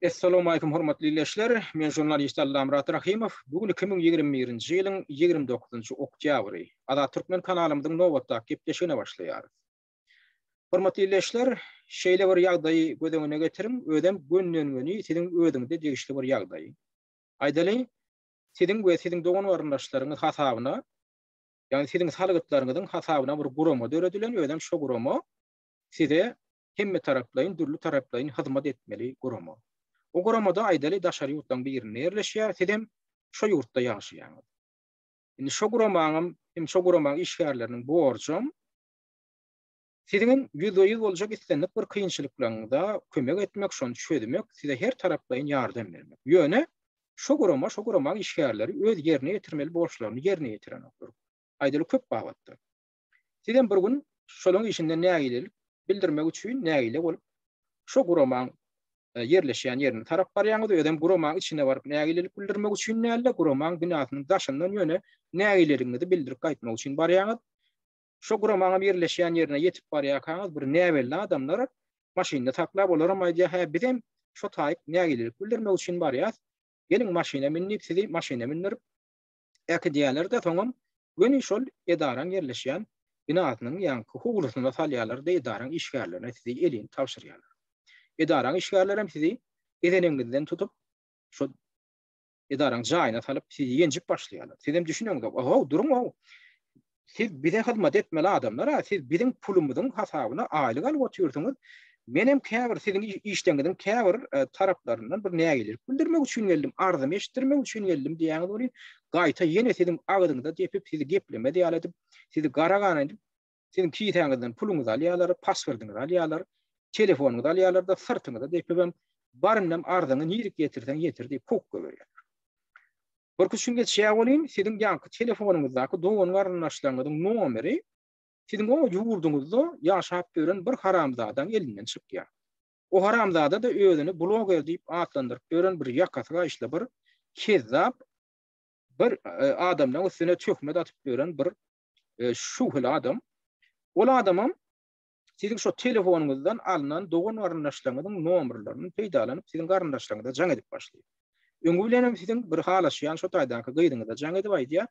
Assalamu alaykum hormatly dinleyijiler. Men jurnalist Allam Murat Rahimov. Bugün 2021-nji ýylyň 29-njy oktýabry. Ada Türkmen kanalymyzyň nowatda gepleşigine başlaýar. Hormatly dinleyijiler, şeýle bir ýagdaý gödüňine getirim, ödem gönlüňi siziň ödüňde degişli bir ýagdaý. Aýdaly, siziň we siziň dogan warandaşlaryňyz hasabyna, ýani siziň salgytlaryňyzyň hasabyna bir gurama döredilen ödem şo gurama size hemme taraplaýyn, dürli taraplaýyn hyzmat etmeli gurama. O guramada aýdaly daşary ýurtdan bir ýerine ýerleşýär, sedem şo ýurtda ýaşaýar. Indi şo guramaňym, hem şo guramaň işgärleriniň borjum siziň ýüzde boljak istenlik bir kynçylyklaryňda kömek etmek, şonu çödürmek, size her taraplaýyn ýardam bermek. Ýöne şo guramaň işgärleri öz ýerine ýetirmeli borçlaryny ýerine ýetirenokdur. Aýdaly köp bagatda. Sizem bir gün şolaň işinden nägilelik bildirmek üçin nägile bolup şo guramaň yerleşýän ýerine tarap barýaňyz ödem guramaň içine baryp nägilelik bildirmek üçin näle guramaň binasynyň daşyndan ýöne nägileriňizi bildirip gaýtmak üçin barýaňyz. Şo guramaň yerleşýän ýerine ýetip barýarkaňyz bir näwelli adamlar maşynda taklap olaram aýdýar, "Hä, bizem şo taýyp nägilelik bildirmek üçin barýar. Geliň maşyna minip sizi maşyna mindirip äki diýerler de soňam göni şol edaraň yerleşýän binasynyň ýanky huglusyna salýarlar da edaraň işgärlerine sizi elin tapşyrýarlar. Edaraň işgärlerim sizi edeneňizden tutup şo edaraň jaýyna salyp sizi ýenjip başlaýarlar. Sizem düşünýäňiz, "Oho, duruň o. Siz bize hyzmat etmeli adamlar, siz biziň pulumyzyň hasabyna aýlyk alyp oturýarsyňyz. Menem käbir siziň işdeňizden käbir taraplaryndan bir nägelik bildirmek üçin geldim, arzym eşitdirmek üçin geldim" diýäňiz bolan, gaýta ýene siziň agyňyzda depip sizi gepleme diýerler, sizi garagan edip, siziň kiýtäňizden puluňyzy alýarlar, passwordyňyzy alýarlar, telefonuňyzy alýarlar da sırtyňyza depip barynam arzyňy niýrik getirsen getir diýip kok berýär. Bir küçük geçýär bolyn, siziň ýanky telefonuňyzdaky dogan warandaşlaryňyzyň nomeri siziň o ýurduňyzda ýaşap gören bir haramzadaň elinden çykýar. O haramzada da özüni bloger diýip atlandyryp gören bir ýakasy işle bir kezzap bir adamdan üstüne töhmet atyp gören bir şuhul adam. Ol adamam siziň şo telefonuňyzdan alynan dogan warandaşlaryňyzyň nomerlerini peýdalanyp siziň garandaşlaryňyza jaň edip başlaýar. Öňe bilenem siziň bir halaşýan şo taýdanky gyýdyňyzda jaň edip aýdýar,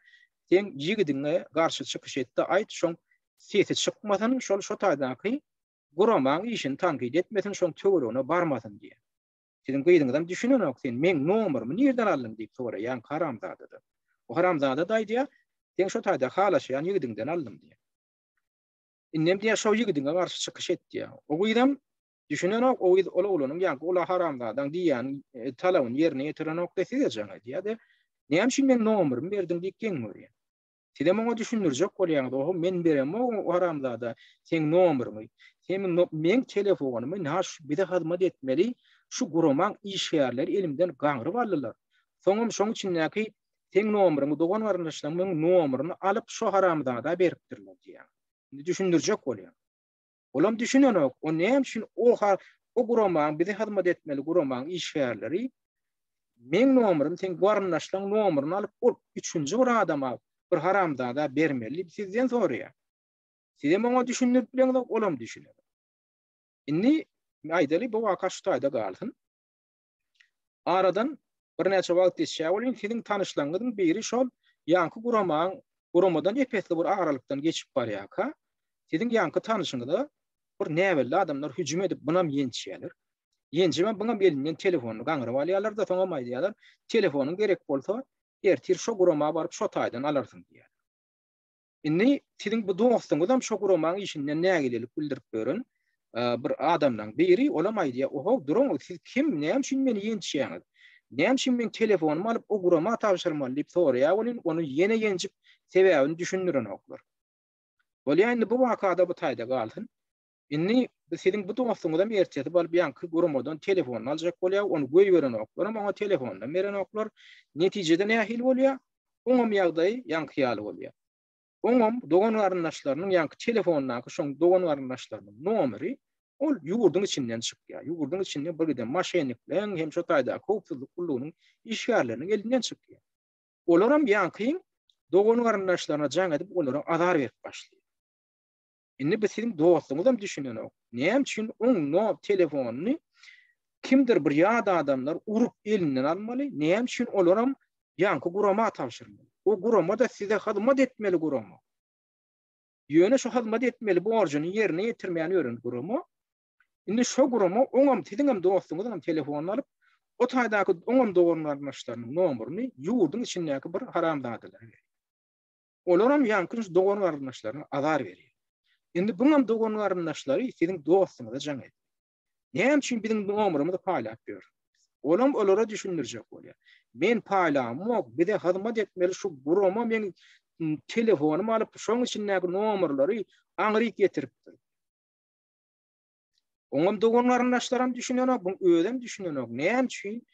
"Sen ýigidiňe garşy çykyş etdi, aýt şoň sesi çykmasyn, şo taýdanky guramaň işini tanqid etmesin, şoň töweregine barmasyn" diýär. Siziň gyýdyňyzdan düşünýäňok, "Sen men nomerymy nerden aldym?" diýip sorar, ýani haramzada. O haramzada da aýdýar, "Sen şo taýda halaşýan ýigidiňden aldym" diýär. Innem diýär, "Şo ýigidiňe garşy çykyş etdi." O gyýdam düşünýäňok, o ola ulanyň ýanky ola haramzadaň diýän talabyny ýerine ýetirenok da size jaň edýär. "Näme şin men nomerimi berdim" diýip geňmör. Size moňa düşündirjek bolýaňyz, "Oho, men berem o haramzada sen nomerimi, men telefonumy naş bide hyzmat etmeli, şu guramaň işgärleri elimden gaňryp aldylar. Soňam şoň üçin näki sen nomerimi dogan warandaşlaryň nomerini alyp şo haramzada beripdirler" diýär. Düşündirjek bolýar. Olam düşünýäňok, o näme şin o guramaň bize hyzmat etmeli guramaň işgärleri men nomerim sen warandaşlaryň nomerini alyp ol üçünji bir adama bir haramzada bermeli sizden soraýar. Size moňa düşündirip bileňiz, olam düşünýär. Indi aýdaly bu waka şu taýda galsyn. Aradan bir näçe wagt geçýär bolyn, siziň tanyşlaryňyzyň biri şol ýanky guramadan epesli bir agalykdan geçip barýarka, siziň ýanky tanyşyňyzda bir näwelli adamlar hüjüm edip bunam ýençýärler. Ýençime bunam elinden telefonuny gaňryp alýarlar da soňam aýdýarlar, "Telefonuň gerek bolsa, ertir şo gurama baryp şo taýdan alarsyň" diýär. Indi siziň bu dostuňyzam şo guramaň işinden nägilelik bildirip görün, bir adamdan biri olam aýdýar, "Oho, duruň, siz kim? Näme şin meni ýençýäňiz? Näme şin men telefonumy alyp o gurama tapşyrmaly" diýip soraýar bolyn, onu ýene ýençip sebäbini düşündirenoklar. Bolýan indi bu wakada bu taýda galsyn. Indi siziň bu dostuňyzam ertesi bolup ýanky guramadan telefonuny aljak bolýar, onu goýberenoklar, ama telefondan berenoklar. Netijede nähil bolýar? Oňam ýagdaý ýanky ýaly bolýar. Oňam dogan warandaşlarynyň ýanky telefonundaky şoň dogan warandaşlarynyň nomeri ol ýurduň içinden çykýar. Ýurduň içinden bir gide maşenlikleň hem şo taýda howpsuzlyk gullugynyň işgärleriniň elinden çykýar. Olaram ýanky dogan warandaşlaryna jaň edip olara azar berip başlaýar. Indi biz siziň dostuňyzam düşünýäňok. Näme üçin oň telefonuny kimdir bir ýa-da adamlar urup elinden almaly, näme üçin olaram ýanky gurama tapşyrmaly. O gurama da size hyzmat etmeli gurama. Ýöne şu hyzmat etmeli borjuny ýerine ýetirmeýän ören gurama. Indi şu gurama oňam tidiňem dostuňyzam telefon alyp o taýdaky oňam dogurnaşlarynyň nomeryny ýurdun içindäki bir haramzadalar berýär. Olaram ýanky dogurnaşlaryna azar berýär. Indi buňam dogurnaşlary siziň dostuňyza jaň etdi. Näme üçin biziň nomerimizi paýlap ber? Olam olara düşündirjek bolýar. Men paýlamok, bir de hyzmat etmeli şu gurama men telefonumy alyp şoň içindäki nomerlary aňryk getiripdir. Oňam dogurnaşlaram düşünýänok, bu özüm düşünýänok. Näme üçin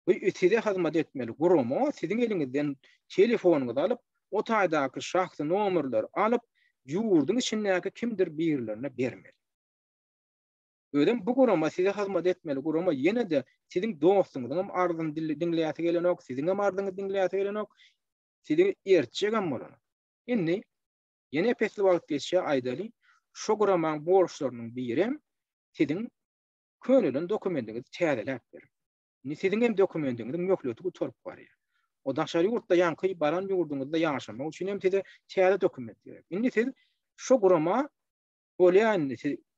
bu ötede hyzmat etmeli gurama siziň eliňizden telefonuňyzy alyp o taýdaky şahsy nomerleri alyp ýurdun içindäki kimdir birlerine bermeli. Ödem bu gurama size hyzmat etmeli gurama ýene de siziň dostuňyzyň ardyny dinleýäti gelenok, siziň ardyny dinleýäti gelenok, siziň erçegem bolan. Indi ýene pesli wagt geçýär aýdaly şu guramaň borçlarynyň biri siziň könülün dokumentinizi täzeläp berin. Indi siziň hem dokumentiňiziň möhletini guturup barýar. O daşary ýurtda ýanky baran ýurduňyzda ýaşamak üçin hem size täze dokument gerek. Indi siz şu gurama bolýan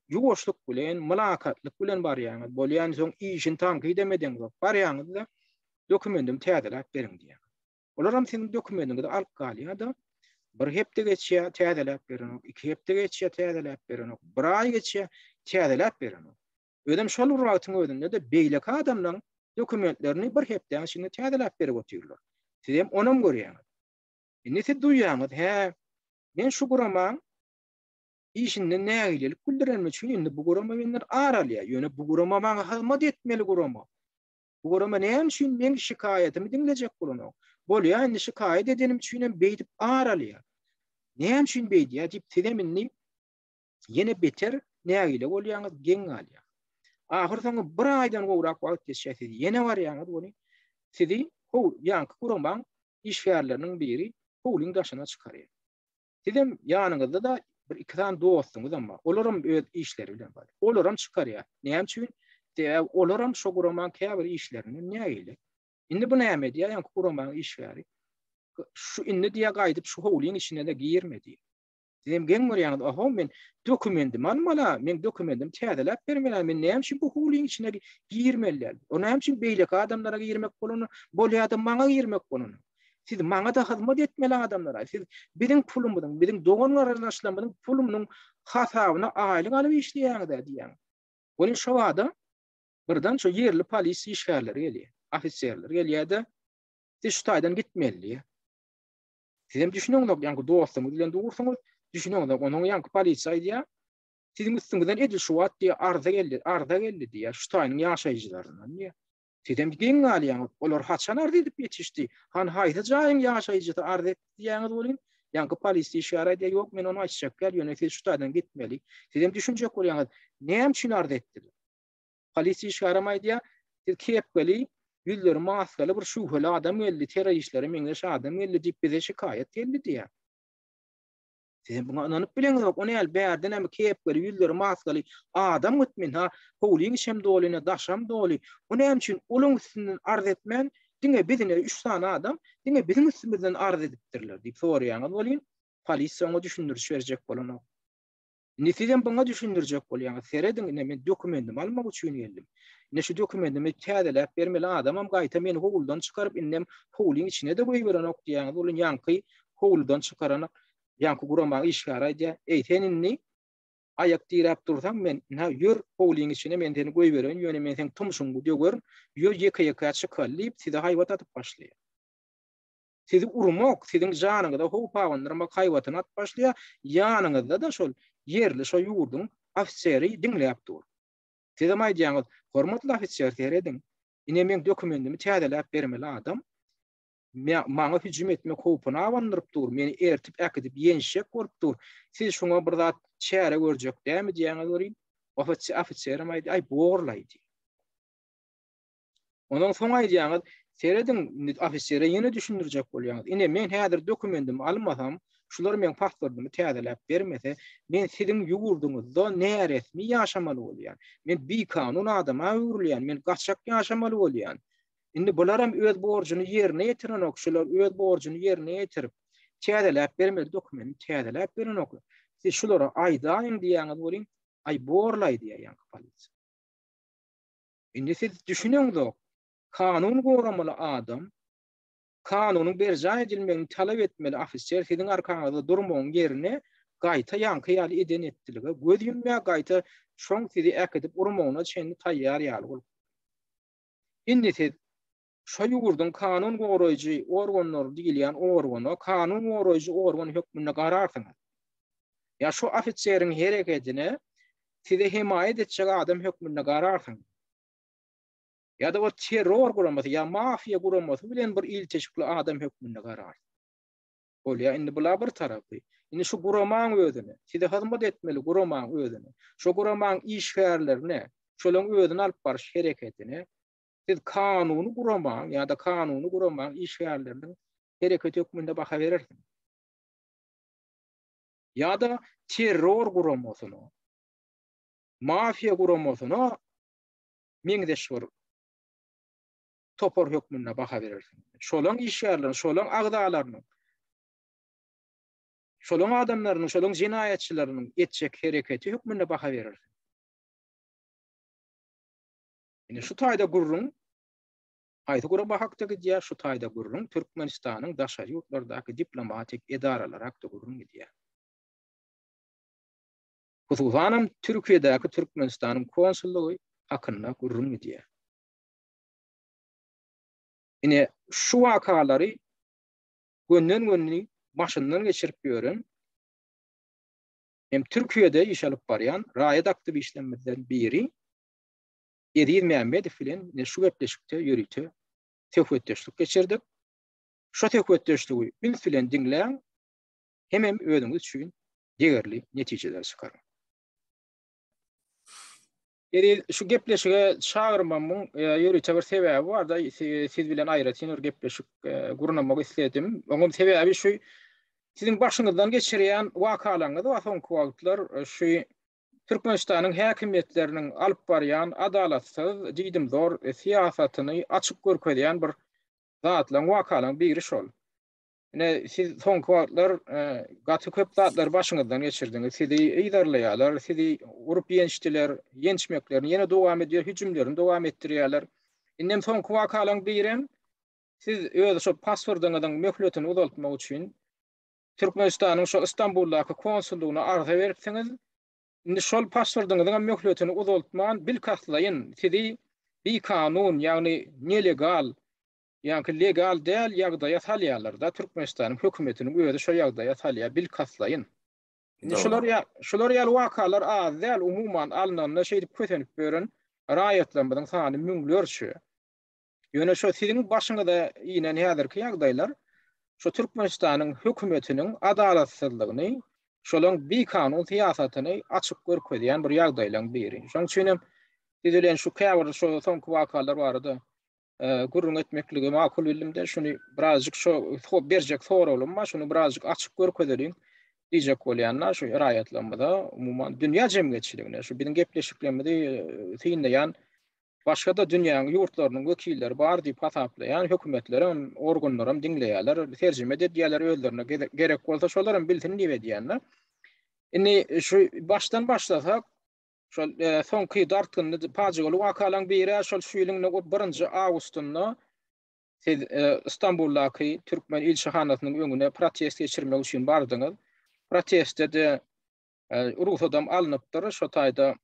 ýuwaşlyk bilen, mülakatlyk bilen barýaňyz, bolýan soň işin tanky demeden barýaňyz da dokumentim täzeläp berin diýär. Olaram siziň dokumentiňizi alyp galýar-da bir hepde geçýär täzeläp berin, iki hepde geçýär täzeläp berin, bir aý geçýär täzeläp berin. Ödem şol wagtyň özünde de beýleki adamlaryň dokumentlerini bir hepden içinde täzeläp berip oturýarlar. Siz hem onam görýäňiz. Indi siz duýýaňyz, he, men şu gurama işinde nägilelik bildirenme üçin indi bu gurama menden aralýar. Ýöne bu gurama maňa hyzmat etmeli gurama. Bu gurama näme üçin men şikayetimi dinlejek bolanok? Bolýar indi şikayet edenim üçin beýdip aralýar. Näme üçin beýdýär diýip tedeminni ýene beter nägile bolýaňyz geň alýar. Ahir soňra bir aýdan gowrak wagt geçýär. Ýene barýaňyz bolu. Sizi ýanky guramaň işgärleriniň biri howlyň daşyna çykarýar. Sizem ýanyňyzda da bir iki tane dostumuz ama olaram öz işleri bilen bar. Olaram çykarýar. Näme üçin? Olaram şu guramaň käbir işlerini nägile. Indi bu näme diýär? Ýa guramaň işgäri. Şu indi diýä gaýdyp şu howlyň içine de girmedi. Sizem geň görýäňiz, aha men dokumentim almala, men dokumentim täzeläp bermeli, men näme üçin bu howlyň içine girmeliyim? O näme üçin beýleki adamlara girmek bolany, bolýar da maňa girmek bolany? Siz maňa da hyzmat etmeli adamlara. Siz biziň pulumyzyň, biziň dogonlarynyň pulumynyň hasabyna aýlyk alyp işleýäňiz diýär. Bolýan şu wagtda birden şu ýerli polis işgärleri gelýär, ofisiýerler gelýär-de siz şu taýdan gitmeli. Siz hem düşünýäňiz, ýa-ni dostumyz bilen dursaňyz, düşünýäňiz, onuň ýa-ni polisiýa diýär. Siziň üstüňizden edil şu wagt diýär, arda geldi diýär, şu taýnyň ýaşaýjylarynyň diýär. Tidem geň alýaňyz, olar haçan ardy edip ýetişdi. Han haýda jaýyň ýaşaýjyda ardy diýäňiz bolýan. Ýa-ni polisi işgär diýär, ýok men onu açjak gel, ýöne siz şu taýdan gitmeli. Tidem düşünjek bolýaňyz, näme üçin ardy etdiler? Polisi işgär diýär, siz kepgeli, ýüzleri maskaly bir şuhly adam geldi, teröristleri meňe adam geldi diýip bize şikayet geldi diýär. Siz buna inanyp bileňiz, onu el bärden hem kepgeli, ýüzleri maskaly adam gitmen ha, howlyň içem dolyna daşam doly. O näme üçin olaň üstünden ardy etmen, diňe bizine 3 tane adam, diňe bizim üstümizden ardy edipdirler diýip sorýaňyz bolýan. Polisiýa onu düşündürüş berjek bolanok. Nefiden bana düşündürjek bolýan. Seredin men dokumentim almak üçin geldim. Ne şu dokumentimi täzeläp bermeli adamam gaýta meni howuldan çykaryp innem howlyň içine de goýberenok diýäňiz bolýan. Ýanky howuldan çykaranak ýanky guramaň işgäri diýär. Eýteninni ayak dirap dursam men ýür howlyň içine men seni goýberen ýöne men sen tumşuňy diýär. Ýör ýeka-ýeka çykaryp size haýwat atyp başlaýar. Sizi urmak, siziň janyňyzda how pagandyrmak haýwatyny atyp başlaýar. Ýanyňyzda da şol yerli şo ýurdun ofisieri dinläp dur. Sizem aýdýaňyz, hormatly ofisier teredin. Ine men dokumentimi täzeläp bermeli adam. Maňa hüjüm etmek howpyny awandyryp dur. Meni ertip äkidip ýenşek borup dur. Siz şoňa bir zat çäre görjek dämi diýäňiz görýin. Ofisier aýdy, ay boğurlaydy. Onuň soň aýdýaňyz, seredin ofisiere ýene düşündirjek bolýaňyz. Ine men häzir dokumentimi almasam, şular men pasportumy täzeläp bermese, men sizin ýugurduňyzda näresmi ýaşamaly bolýan. Men bir kanun adama öwrülýän, men gaçak ýaşamaly bolýan. Indi bularam öz borcuny ýerine ýetiren okşular öz borcuny ýerine ýetirip täzeläp bermeli dokument täzeläp beren ok. Siz şulara aýdaýyn diýäňiz bolýan, ay borlay diýýän polisiýa. Indi siz düşüneňiz, kanun goramaly adam kanunyň berjä edilmegini talap etmeli ofisier sizin arkaňyzda durmagyň ýerine gaýta ýanky eden etdilige göz ýummaýa gaýta şoň sizi äkedip urmagyna çenli taýýar ýaly bolup. Indi siz şu ýugurdyň kanun goraýjy organlar diýilýän organa kanun goraýjy organ hökmüne gararsyňyz. Ya şu ofisieriň hereketine sizi himayet etjek adam hökmüne gararsyňyz. Ya da o terror guramasy ya mafia guramasy bilen bir ilteşikli adam hökmünde garar. Bolýa indi bular bir tarapy. Indi şu guramaň özüne, size hyzmat etmeli guramaň özüne. Şu guramaň işgärlerini, şolaň özüne alyp barış hereketini siz kanuny guramaň ya da kanuny guramaň işgärleriniň hereketi hökmünde baha berersiň. Ya da terror guramasyny, mafia guramasyny meňdeşwer topor hökmüne baha berersiň. Şolaň işgärlerini, şolaň agdalaryny, şolaň adamlaryny, şolaň jinaýatçylarynyň etjek hereketi hökmüne baha berersiň. Ine şu taýda gurrun, aýdy gurama hakda gidýär, şu taýda gurrun Türkmenistanyň daşary ýurtlardaky diplomatik edaralar hakda gurrun gidýär. Hususanam Türkiýedäki Türkmenistanyň konsullugy hakynda gurrun gidýär. Ine şu wakalary gönden başyndan geçirip ýören hem Türkiýede iş alyp barýan raýat aktivistlerden biri Edil Mehmedov bilen şu gepleşikde ýörüýte töhfetdeşlik geçirdik. Şu töhfetdeşligi biz bilen diňläň hemem özüňiz üçin degerli netijeler çykaryň. Edil şu gepleşige çağırmamyň ýörüýte bir sebäbi bar da siz bilen aýratyn gepleşik gurunamagy isledim. Oňa sebäbi şu sizin başyňyzdan geçirýän wakalaňyz we soňky wagtlar şu Türkmenistanyň häkimetleriniň alyp barýan adalatsyz, diýdim zor siýasatyny açyk görkezýän bir zatlaň wakalaň biri şol. Ine siz soňky wagtlar gaty köp zatlar başyňyzdan geçirdiňiz. Sizi iýdarlaýarlar, sizi urup ýençdiler, ýençmeklerini ýene dowam edýär, hüjümlerini dowam etdirýärler. Innem soňky wakalaň birem siz öz şu pasportuňyzyň möhletini uzaltmak üçin Türkmenistanyň şu Istanbuldaky konsullugyna arza beripsiňiz. Indi şol pasportuňyzyň möhletini uzaltman bilkaslaýyn. Sizi bir kanun ýagny nelegal ýa-ni legal däl ýagdaýa salýarlar da Türkmenistanyň hökümetiniň özi şo ýagdaýa salýar bilkaslaýyn. Indi şolar ýaly wakalar az däl umuman alnanda şeýdip kötenip beren raýatlarymyň sany müňlerçe. Ýöne şo siziň başyňyzda inen häzirki ýagdaýlar şu Türkmenistanyň hökümetiniň adalatsyzlygyny, şolaň bir kanun siýasatyny açyk görkezýän bir ýagdaýlaň biri. Şoň üçin diýilen şu käwir şu soňky wakalar barada gurrun etmekligi makul bilimde şunu birazcık şu berjek sorulma şunu birazcık açyk görkezeliň diýjek bolýanlar şu raýatlamada umuman dünýä jemgyýetçiligine şu biziň gepleşiklerimizde tiýinleýän başga da dünýäniň ýurtlarynyň wekilleri bar diýip hasaplaýan hökümetlerim, organlarym diňleýärler, terjime edýärler özlerine gerek bolsa şolaryň bildirini diýýärler. Indi şu başdan başlasak şu soňky dartgyny pajaly wakalaň biri şol şu ýylyň 1 awgustunda siz Istanbuldaky Türkmen ilşahanatynyň öňüne protest geçirmek üçin bardyňyz. Protestde ruhsatym alınıpdyr. Şo taýda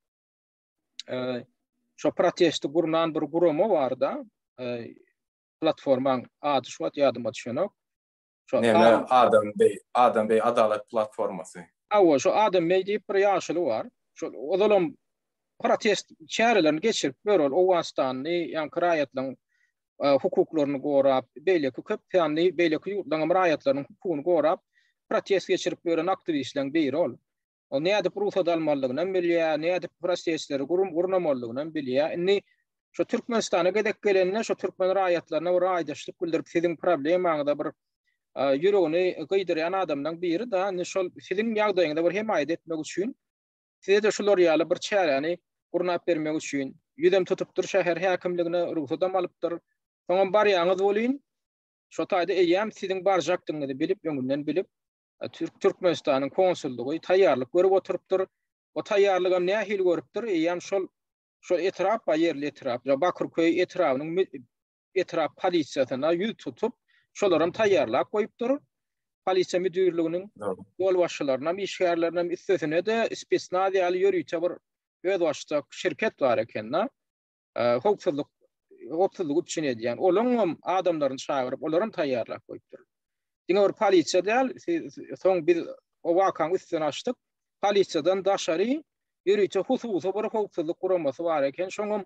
şo protesti gurunan bir gurama bar da platformaň ady şu ýadyma düşenok. Adam Bey Adalet Platformasy. Awa şu Adam Bey diýip bir ýaşuly bar. Şu odalam protest çärelerini geçirip berol Owastanyny ýa-ni raýatlaryň hukuklaryny gorap, beýleki köp ýanly beýleki ýurtlaryň raýatlarynyň hukugyny gorap protest geçirip beren aktivistler biri ol. O näde ruhsat almalygyny bilýär, näde protestleri gurunamalygyny bilýär. Indi şu Türkmenistana gedek gelenler şu Türkmen raýatlaryna bir aýdaşlyk bildirip siziň problemaňyzda bir yüreğini gıydırayan adamdan biri da şol sizin ýagdaýyňyzda bir himayet etmek üçin size de şular ýaly bir çäreni gurnap bermek üçin ýüdem tutupdyr şäher häkimligine ruhsat alypdyr. Soňam bar ýaňyz bolýyn. Şo taýda eýäm siziň barjakdyňyzy bilip, öňünden bilip Türkmenistanyň konsullugy taýýarlyk görüp oturypdyr. O taýýarlyga nähil görüpdir. Eýäm şol etrap ýerli etrap, Bakırköy etrabynyň etrap polisiýasyna ýüz tutup şolaram taýýarlap goýupdyr. Polisiýa müdürliginiň yol başçylaryna, işgärlerine üstesine de spesnaz ýaly ýörüýçe bir öz başçy şirket bar eken. Howpsuzlyk üçin edýän. Olaryň adamlaryny çagyryp, olaryň taýýarlap goýupdyr. Diňe bir polisiýa däl, soň biz o wakaň üstüne açdyk. Polisiýadan daşary ýörüýçe hususy bir howpsuzlyk guramasy bar eken. Şoňam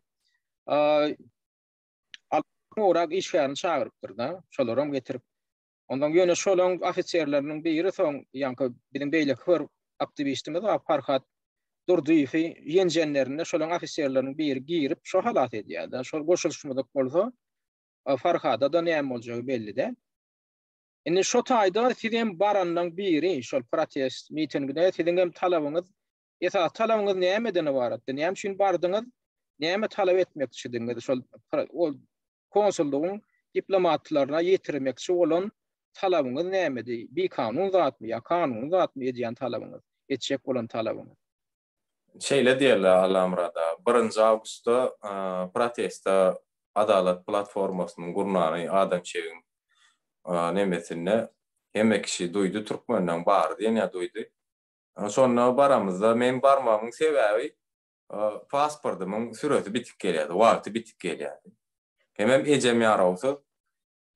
orak işgärini çagyrypdyr da, şolaram getirip. Ondan ýöne şolaň ofisiýerleriniň biri soň ýanky bizim beýleki bir aktivistimiz we Farhat Durduýew ýenjenlerine şolaň ofisiýerleriniň biri girip şo halat edýär. Şol goşulşmadyk bolsa Farhada da näme boljagy belli-de. Indi şo taýda sizin barandan biri şol protest mitingine sizin hem talabyňyz, esas talabyňyz nämeden ibaratdy? Näme üçin bardyňyz? Näme talap etmekçidiňiz? Şol konsullugyň diplomatlaryna ýetirmekçi bolan talabyňyz nämedi? Bir kanun zatmy ýa kanun zatmy edýän talabyňyz? Etjek bolan talabyňyz? Şeýle diýerler Alamrada. 1 awgustda protesta adalet platformasynyň gurnany adam çegiň nemesine hemme kişi duýdy, Türkmenden bardy, ýa duýdy. Sonra baramyzda men barmamyň sebäbi pasportymyň süreti bitip gelýärdi, wagty bitip gelýärdi. Hemem ejem ýarawsy.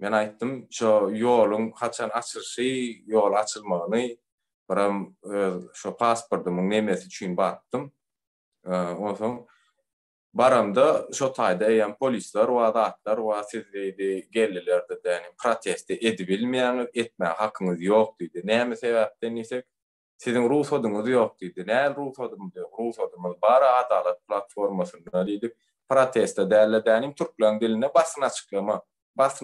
Men aýtdym, şo ýoluň haçan açylyşy, ýol açylmagyny baram şo pasportymyň nemesi üçin bardym. Oňsoň baramda şo taýda eýen polisler we adatlar we sizleri geldiler-de däni protest edip bilmeýän, etme hakyňyz ýok diýdi. Näme sebäpden isek siziň ruhsatyňyz ýok diýdi. Näme ruhsatym diýdi? Ruhsatymyz bar adalet platformasynda diýdi. Protestde däliň türkmen diline basyn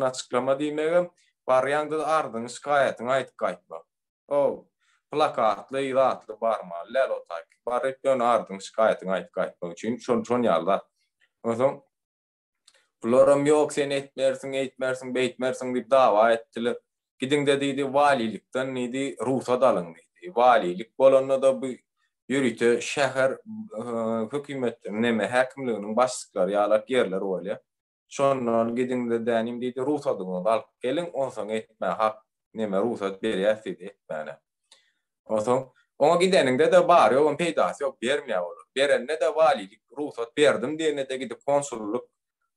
açyklama diýmegem bar ýanda ardyň şikaýatyny aýtyp gaýtma. O plakatly, ýatly barma, lelotak. Bar etýän ardyň şikaýatyny aýtyp gaýtmak üçin şon ýalda. Oňsoň bularym ýok, sen etmersiň, beýtmersiň diýip dawa etdiler. Gidiňde diýdi walilikden nidi ruhsat alyň diýdi. Walilik bolanda da bu ýörüýte şäher hökümetiniň näme häkimliginiň başçylary ýalap ýerler bolýar. Şondan gidiňde dänim diýdi ruhsatyňyzy alyp geliň, onsoň etme hak näme ruhsat berýär diýdi etmäne. Onsoň oňa gideninde de bar ýok, peýdasy ýok, bermeýär bolar. Berende de walilik ruhsat berdim diýende de gidip konsulluk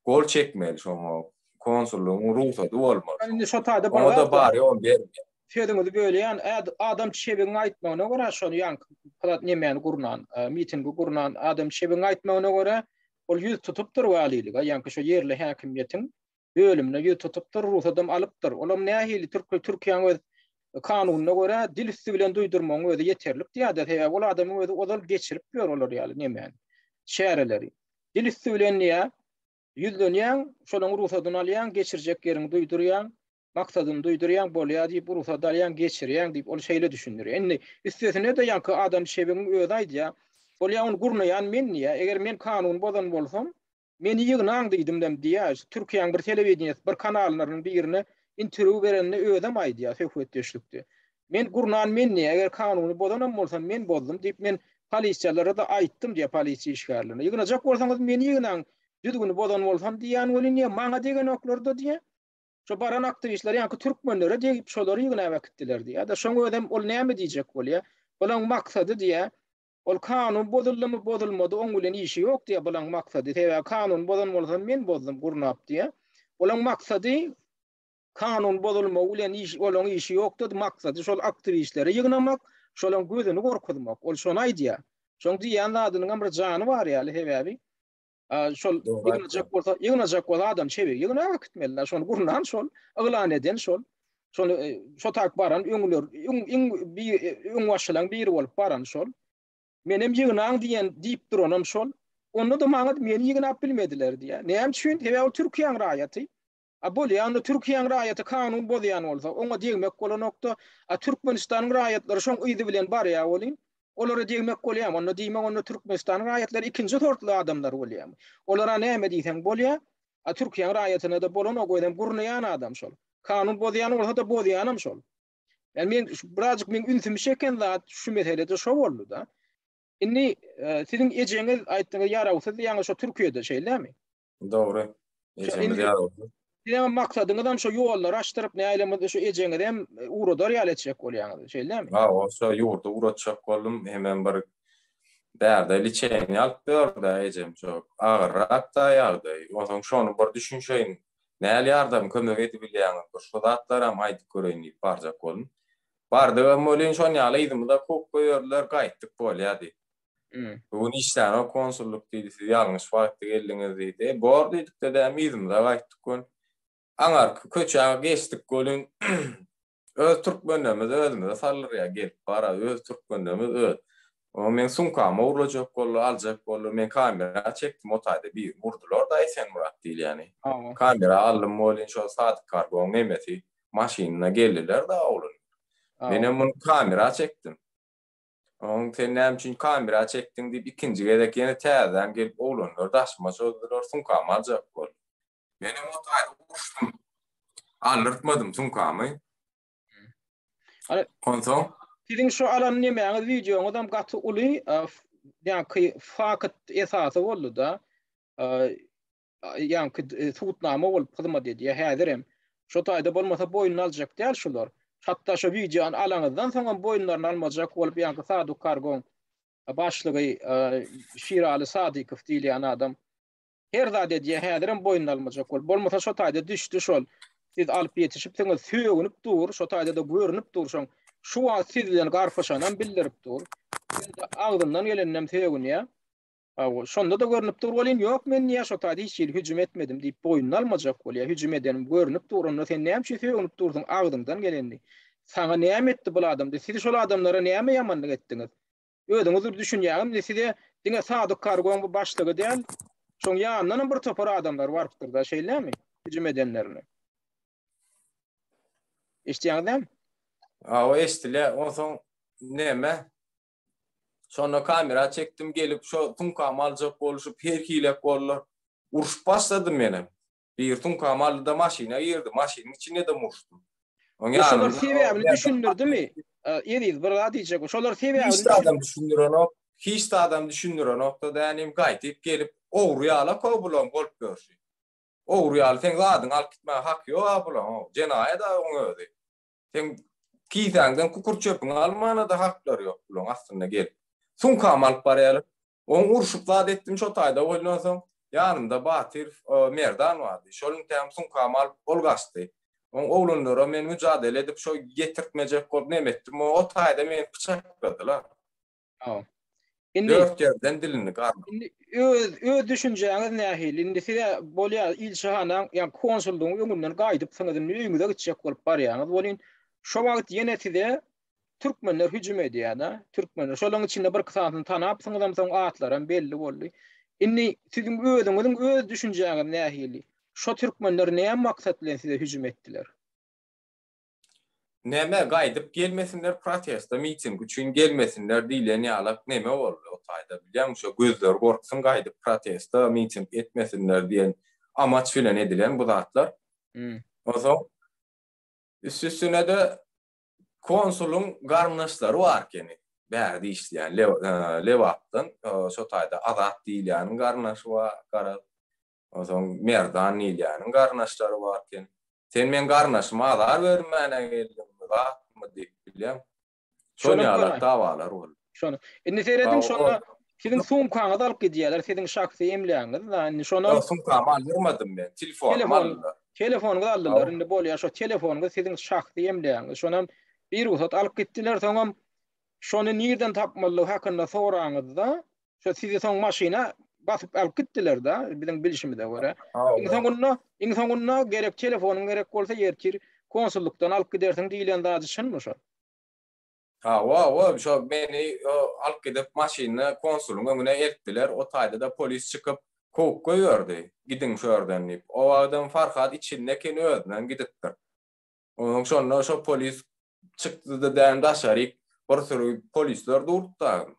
gol çekmeli şoňa. Konsullugyň ruhsaty bolmaz. Indi şo taýda O da bar ýok, bermeýär. Şeýdiňizi böleýän adam çebiň aýtmagyna görä şonu ýanky plat nemeni gurnan, mitingi gurnan adam çebiň aýtmagyna görä ol ýüz tutupdyr walilik. Ýanky şo ýerli häkimiýetiň bölümine ýüz tutupdyr, ruhsatym alypdyr. Olam nähili Türkiýanyň öz kanunyna görä dil üstü bilen duýdurmagyň özi ýeterlik diýär. Ol adamyň özi odal geçirip ýöreler ýaly nemeni. Şäherleri. Dil üstü bilen ýa ýüzlenýän, şolaň ruhsatyny alýan, geçirjek ýeriň duýdurýan, maksadyny duýdurýan bolýar diýip ruhsat alýan, geçirýän diýip ol şeýle düşünýär. Endi üstesine de ýanky adam şebiň özi aýdýar. Bolýar onu gurnaýan men niýe? Eger men kanun bozan bolsam, meni ýygnaň diýdim diýär. Türkiýanyň bir telewiziýasy, bir kanallarynyň birine interwýu berende özüm aýdýar, hökümetdeşlikde. Men gurnan men niýe? Eger kanuny bozanam bolsam men bozdum diýip men polisiýalara da aýtdym diýip polisiýa işgärlerine. Ýygnajak bolsaňyz meni ýygnaň, düzgün bozan bolsam diýän welin niýe maňa degen oklarda diýär. Şo baran aktivistler ýanky türkmenlere diýip şolary ýygna wagtdiler diýär. Da şoň ödem ol näme diýjek bolýar? Bolan maksady diýär. Ol kanun bozuldymy bozulmady oň bilen işi ýok diýär bolan maksady. Täze kanun bozan bolsa men bozdum gurnap diýär. Bolan maksady kanun bozulma bilen iş bolan işi ýokdy. Maksady şol aktivistlere ýygnamak, şolaň gözüni gorkutmak. Ol şonu aýdýar. Şoň diýän adynyň bir jany bar ýaly hebebi. Şol ýygnajak bolan adam çebi ýygna gitmeliler. Şonu gurnan şol aglan eden şol. Şo tak baran öň başlayan bir bolup baran şol. Menem ýygnaň diýip duranam şol. Onu da maňa meni ýygnap bilmediler diýär. Näme üçin? Hebe Türkiýanyň raýaty. Bolýan Türkiýanyň raýaty kanun bolýan bolsa, oňa diýmek bolanokda Türkmenistanyň raýatlary şoň ýygy bilen barýa bolýan. Olara diýmek bolýan, onda diýmek onda Türkmenistanyň raýatlary ikinji tortly adamlar bolýan. Olara näme diýsen bolýa? Türkiýanyň raýatyna da bolan o goýdan gurnaýan adam şol. Kanun bolýan bolsa da bolýanam şol. Men birazjyk men ünsüm şeken zat şu meselede şo boldy da. Inni siziň ejeňiz aýtdyňyz ýarawsy ýa-ni şo Türkiýede şeýlemi? Dogry. Ejeňiz ýarawsy. Siziň maksadyňyz şu ýollar açdyryp näýlemede şu ejeňiz hem uğradar ýal etjek bolýan, şeýlemi? Ha, oşo ýurda uğratjak boldum. Hemen bir därde liçeni alyp berdi ejem şo. Agyrrak da ýagdy. Oňa şonu bir düşünşeýin. Näle ýardam kömek edip bilýäňiz? Şu zatlaram aýdyp göreýin diýip barjak boldum. Bardygam bolan şonu ýalydymy da kok goýarlar gaýtdyk bolýady. Bugün işler o konsulluk diýdi, siz ýalňyş wagtda geldiňiz diýdi. Bor diýdik de dämizim da gaýtdyk gün. Aňar köçäge geçdik golün öz türkmenlerimiz özümize sallyr ýa gelip bara öz türkmenlerimiz öz. O men sunkama urlajak bollar, aljak bollar. Men kamera çekdim o taýda bir vurdular da Esen Murat diýil ýani. Kamera aldym bolyn şo Sadyk Kargoň Memeti maşynyna geldiler da oğlum. Menem bunu kamera çekdim. Oň sen näme üçin kamera çekdiň diýip ikinji gedek ýene täzeden gelip oğlanlar daşma şoldylar sunkama aljak bol. Menem o taýda uruşdum. Alyrtmadym sunkamy. Konsoň siziň şu alan näme videoňyzam gaty uly ýa-ni fakat esasy boldy da. Ýa-ni tutnama bolup hyzmat edýär häzirem. Şo taýda bolmasa boýnuny aljak däl şular. Hatta şu videonu alaňyzdan soňra boýunlaryny almajak bolup ýa-ni Sadyk Kargoň başlygy Şiraly Sadykow diýilýän adam her zat edýär häzirem boýuny almajak bolup bolmasa şo taýda düşdi şol. Siz alyp ýetişip teňe söýünip dur, şo taýda da görünip dur şoň. Şu wagt siz bilen garpaşanan bildirip dur. Agdymdan gelenden söýünýär. Şonda da görünüp dur bolýan, ýok men niýe şo taýda hiç hüjüm etmedim diýip boýuny almajak bolýar. Hüjüm edenim görünüp dur, onda sen näme söýünip durdun agdyňdan gelendi. Sana näme etdi bu adam? Siz şol adamlara näme ýamanlyk etdiňiz? Özüňiz düşünýäňiz, size diňe Sadyk Kargoň bu başlygy däl, şoň ýanyndan bir topar adamlar barpdyr da şeýlemi? Hüjüm edenlerini. Eşdiňizmi? O eşdile, onsoň näme? Sonra kamera çekdim gelip şo tunkam aljak boluşup her hilek bollar. Uruş başladı menem. Bir tunkam aldy da maşina girdi. Maşynyň içine de muşdum. Şolar sebäbini düşündirdimi? Ýeriz bir adyjak. Şolar sebäbini hiç adam düşündirenok. Hiç adam düşündirenok da ýanym gaýtyp gelip owry ala kobulan bolup görşi. Owry al sen gadyň alyp gitme hak ýok bulan. Jenaýa da oňa özi. Sen kiýsäňden kukur çöpüň almana da haklar ýok bulan aslynda gelip. Sunkam alyp barýar. Oň urşup zat etdim şo taýda bolýan soň ýanymda Batyr Merdan bardy. Şoluň täm sunkam alyp bolgaçdy. Oň oğlanlara men mücadele edip şo getirtmejek bolup näme etdim? O taýda meni bıçakladylar. Indi 4 ýerden dilini gardy. Indi öz düşünjeňiz nähili? Indi size bolýar ilçehana ýa konsullugyň öňünden gaýdyp saňyzyň öňüne gitjek bolup barýaňyz bolýan. Şo wagt ýene size Türkmenler hüjüm edýär. Türkmenler şolaryň içinde bir kısatyny tanap, soňra soň atlaram belli boldy. Inni siziň özüňiziň öz düşünjeňiz nähili? Şo Türkmenler näme maksat bilen size hüjüm etdiler? Näme gaýdyp gelmesinler protesta, miting üçin gelmesinler diýlen ýalak näme boldy o taýda bilýän şo gözler gorksun gaýdyp protesta, miting etmesinler diýen amaç bilen edilen bu zatlar. Oso üstüne de konsulun garnaşlary barkeni bärdi işleýän Lewatdan şo taýda Azat diýilýän garnaşy bar. Oson Merdan diýilýän garnaşlary barken. Sen men garnaşyma azar bermäne geldim. Zatmy diýip bilýän. Şonu ýalak dawalar bol. Şonu. Indi seredin şonu siziň sumkaňyzy alyp gidýärler, siziň şahsy emleňiz da indi şonu sumkamy aldyrmadym men. Telefonuňy aldylar. Indi bolýar şo telefonuňy siziň şahsy emleňiz. Şonam bir uzat alyp gitdiler, soňam şonu nirden tapmaly hakynda soraňyz da şo sizi soň maşina basyp alyp gitdiler da biziň bilişimde görä. Soňunda gerek telefonuň gerek bolsa ýerkir konsullukdan alyp gidersiň diýilen zat şunmy şo? Şo meni alyp gidip maşyny konsuluň öňüne eltdiler. O taýda da polis çykyp kok koyurdy. Gidin şörden dip. O adam Farhat içinde ken ödünden gidipdir. Onun sonra şu polis çıktı da den daşarik. Bir sürü polisler durdu.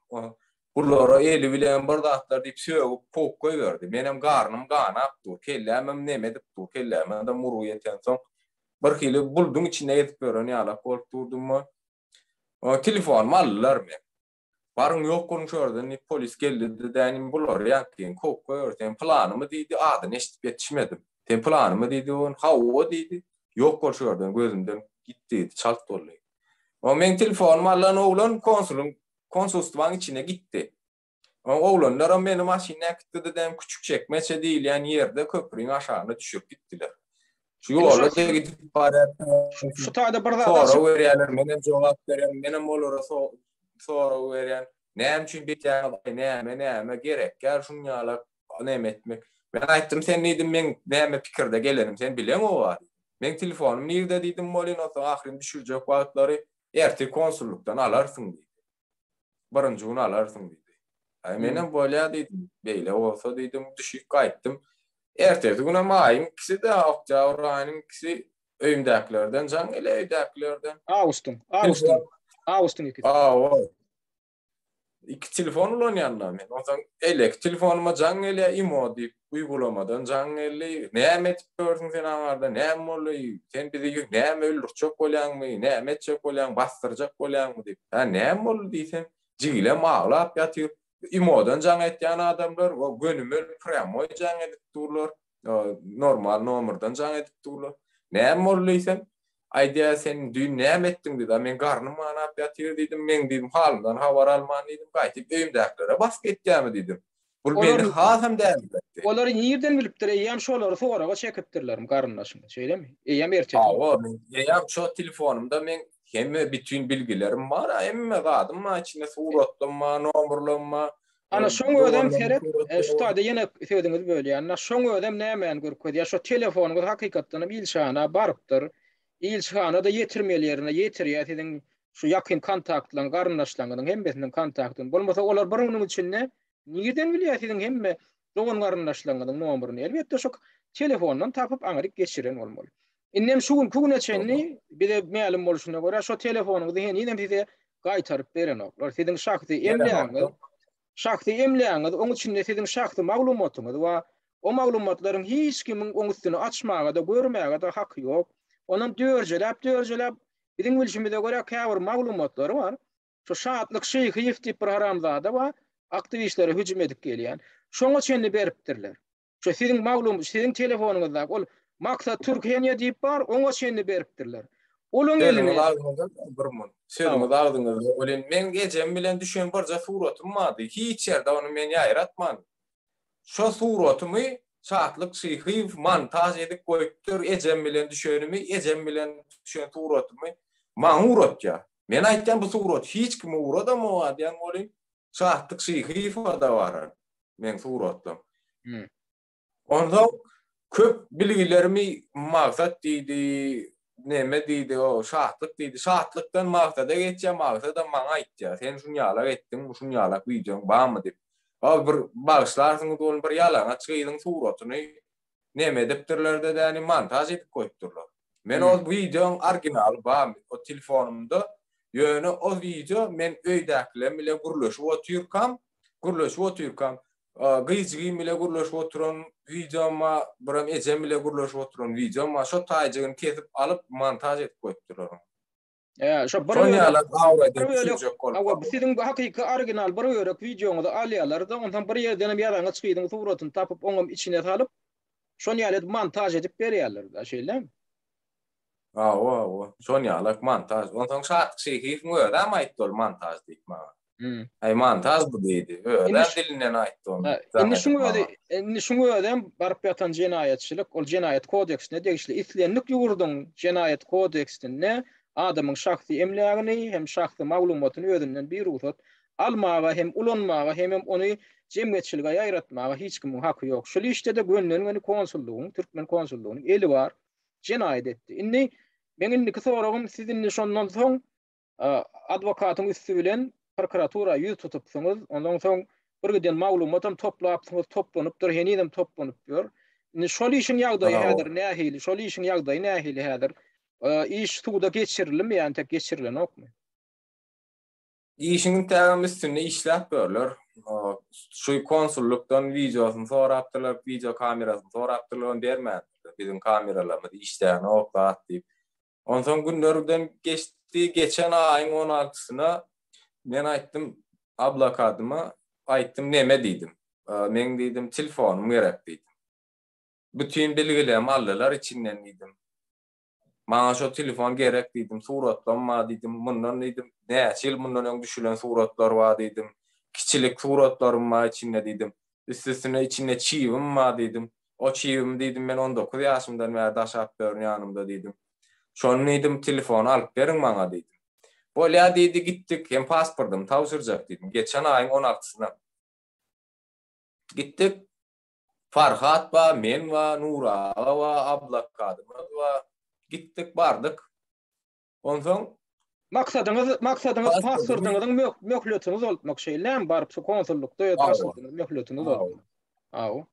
Bunlara eli bilen bardaklar dip sögüp kok koyurdy. Menem garnım ganapdy. Kellemem nemedip dur. Kellemem de muru yeten soň bir hili buldum içine yetip göreni ala korkturdum mu? O telefon alırlar mı? Barın yok konuşuyordu. Polis geldi dedi. Bular yakin kok koyuyor. Planımı dedi. Adını eşitip yetişmedim. Planımı dedi. Hava dedi. Yok konuşuyordu. Gözümden gitti. Çalt dolu. O men telefon alırlar oğlan konsolosluğun içine gitti. Oğlanlar benim maşineye gitti dedim. Küçük çekmece değil yani yerde köprünün aşağına düşüp gittiler. Şu yola gidip şu taýda bir sonra verýärler, menem jogap berýän, menem olara sonra verýän. Näme üçin bitýär, näme gerek? Gär şunýala näme etmek. Ben aýtdym, sen diýdim, men näme pikirde gelenim, sen bilen o bar. Men telefonum nirde diýdim, molin oto ahyryn düşürjek wagtlary erti konsullukdan alarsyň diýdi. Birinji gün alarsyň diýdi. Ay menem bolýa diýdim, beýle bolsa diýdim, düşüp gaýtdym. Ertesi güne maýym kisi de Oktyabr aýynyň kisi öýümdäkilerden, jaň ele öýümdäkilerden. Awustun iki. İki telefon ulan ýanlar men. Ondan elek telefonuma jaň ele imo diýip uygulamadan jaň ele näme etip gördüň sen aňarda, näme bolýar? Sen bizi näme öldürjek bolýarmy, näme etjek bolýar, bastyrjak bolýarmy diýip. Ha näme boldy diýsen, jigile maglap ýatyr. İmodan jaň etýän adamlar o gönümel pramo jaň edip durlar. Normal nomerden jaň edip durlar. Näme bolýar? Aýdýa sen dün näme etdiň diýdi. Men garnym manap ýatyr diýdim. Men diýdim halyndan habar alman diýdim. Gaýtyp öýümdäklere bask etýärmi diýdim. Bu meni hasam däl. Olar ýerden bilipdir, ýam şolary soraga çekipdirler garynlaşyny. Şeýlemi? Ýam erçek. Ýam şu telefonumda men hemme bütün bilgilerim var. Hemme gadym içine suratlanma, nomerlanma. Ana şoň ödem terep, şu taýda ýene söýdüňiz bölýän. Şoň ödem nämen görkezdi? Ya şu telefonuňyz hakykatdan ilşana barypdyr. İlşana da yetirmeli yerine yetirýär şu yakın kontaktlan garynlaşlaryň hemmesinden kontaktyn. Bolmasa olar birini içinde nirden bilýär siziň hemme dogan garynlaşlaryň nomerini. Elbetde şu telefondan tapyp aňyryp geçiren bolmaly. Innem şu gün çenni bir de ma'lum bolşuna görä şu telefonuňyzy heni size gaýtaryp beren oklar. Siziň şahsy emleňiz, oň içinde siziň şahsy maglumatyňyz we o maglumatlaryň hiç kimiň oň üstüne açmaga da görmäge da haky ýok. Onam dörjelep bizim bilşimizde görä käbir maglumatlary var. Şu şahatlyk şeýhi programda da var. Aktivistlere hüjüm edip gelýän. Şoňa çenli beripdirler. Şu siziň telefonuňyzda ol maksat Türkiýe diýip bar, oňa çenli beripdirler. Olaň eline sözüňiz agdyňyz. Olen men gejem bilen düşen barja suratym vardy. Hiç ýerde onu men ýaýratmadım. Şu suratymy şahatlyk şeýhi montaj edip goýupdyr. Ejem bilen düşenimi, ejem bilen düşen suratymy maň uratja. Men aýtdym bu surat hiç kim uradamy diýen bolan şahatlyk şeýhi da bar. Men suratlym. Onda köp bilgilerimi maksat diýdi. Näme diýdi o şahatlyk diýdi. Şahatlykdan maksada geçýär, maksada maňa aýtdy. Sen şunýala etdiň, şunýala wideoň barmy diýip. Bir bagşlarsyň dolup bir ýalaňa çykydyň suratyny näme edipdirler de ýani montaj edip goýupdyrlar. Men o wideoň original barmy o telefonumda ýöne o video men öýdäkiler bilen gurulşyp oturkam. Gyýjygym bilen gurulşyp oturan videoma, biram ejem bilen gurulşyp oturan videoma şo taýjygyny kesip alyp montaj edip goýupdyrlar. Şo bir siziň hakyky original bir ýörek videoňyzy alýarlar da ondan bir ýerden ýaraňa çykydyň suratyny tapyp oňam içine salyp şonu montaj edip berýärler da şeýlem. Şonu montaj. Ondan şat şeýhi öýdäm aýtdylar montaj diýip maňa. Ay montaj bu diýdi. Öýdäm dilinden aýtdy onu. Indi şuňa öýdäm baryp ýatan jenaýetçilik, ol jenaýet kodeksine degişli islenlik ýurduň jenaýet kodeksinde adamyň şahsy emlegini hem şahsy maglumatyny özünden bir ruhsat almaga hem ulanmaga hem ony jemgyýetçilige ýaýratmaga hiç kimiň haky ýok. Şol işte de gönlenmeni konsullugyň, Türkmen konsullugynyň eli bar jenaýet etdi. Indi men indiki soragym siziň şondan soň adwokatyň üstü bilen prokuratura ýüz tutupsyňyz, ondan soň birgiden maglumatam toplanıpdyr, henidem toplanıpdyr. Şol işin ýagdaýy häzir nähili, şol işin ýagdaýy nähili häzir? İş suwda geçirilim ýani tek geçirilen okmy? İşiň tägem üstünde işläp görler. Şu konsullukdan videosunu sorapdylar, video kamerasyny sorapdylar, bermädi. Bizim kameralarymyz işläni oklat diýip. Ondan günlerden geçti, geçen ayın 16'sına men aýtdym ablakadyma, aýtdym näme diýdim. Men diýdim telefonum gerek diýdim. Bütün bilgilerimi aldılar içinden diýdim. Maňa şo telefon gerek diýdim, suratlanma diýdim, bundan diýdim, näçe ýyl bundan öň düşülen suratlar bar diýdim. Kiçilik suratlarym bar içinde diýdim. Üstesine içinde çiwim bar diýdim. O çiwim diýdim men 19 ýaşymdan bäri daşap görün ýanymda diýdim. Şonu diýdim, telefon alyp beriň maňa diýdim. Bolýa diýdi, gitdik, hem pasportym tawşyrjak diýdim. Geçen aýyň 16'syna. Gitdik. Farhat va, men va, Nura va, ablakadymyz va, gittik bardyk. Ondan Maksadyňyz pasportyňyzyň möhletini bolmak şeýlem baryp şu konsullukda ýa-da möhletini bolmak. Aw.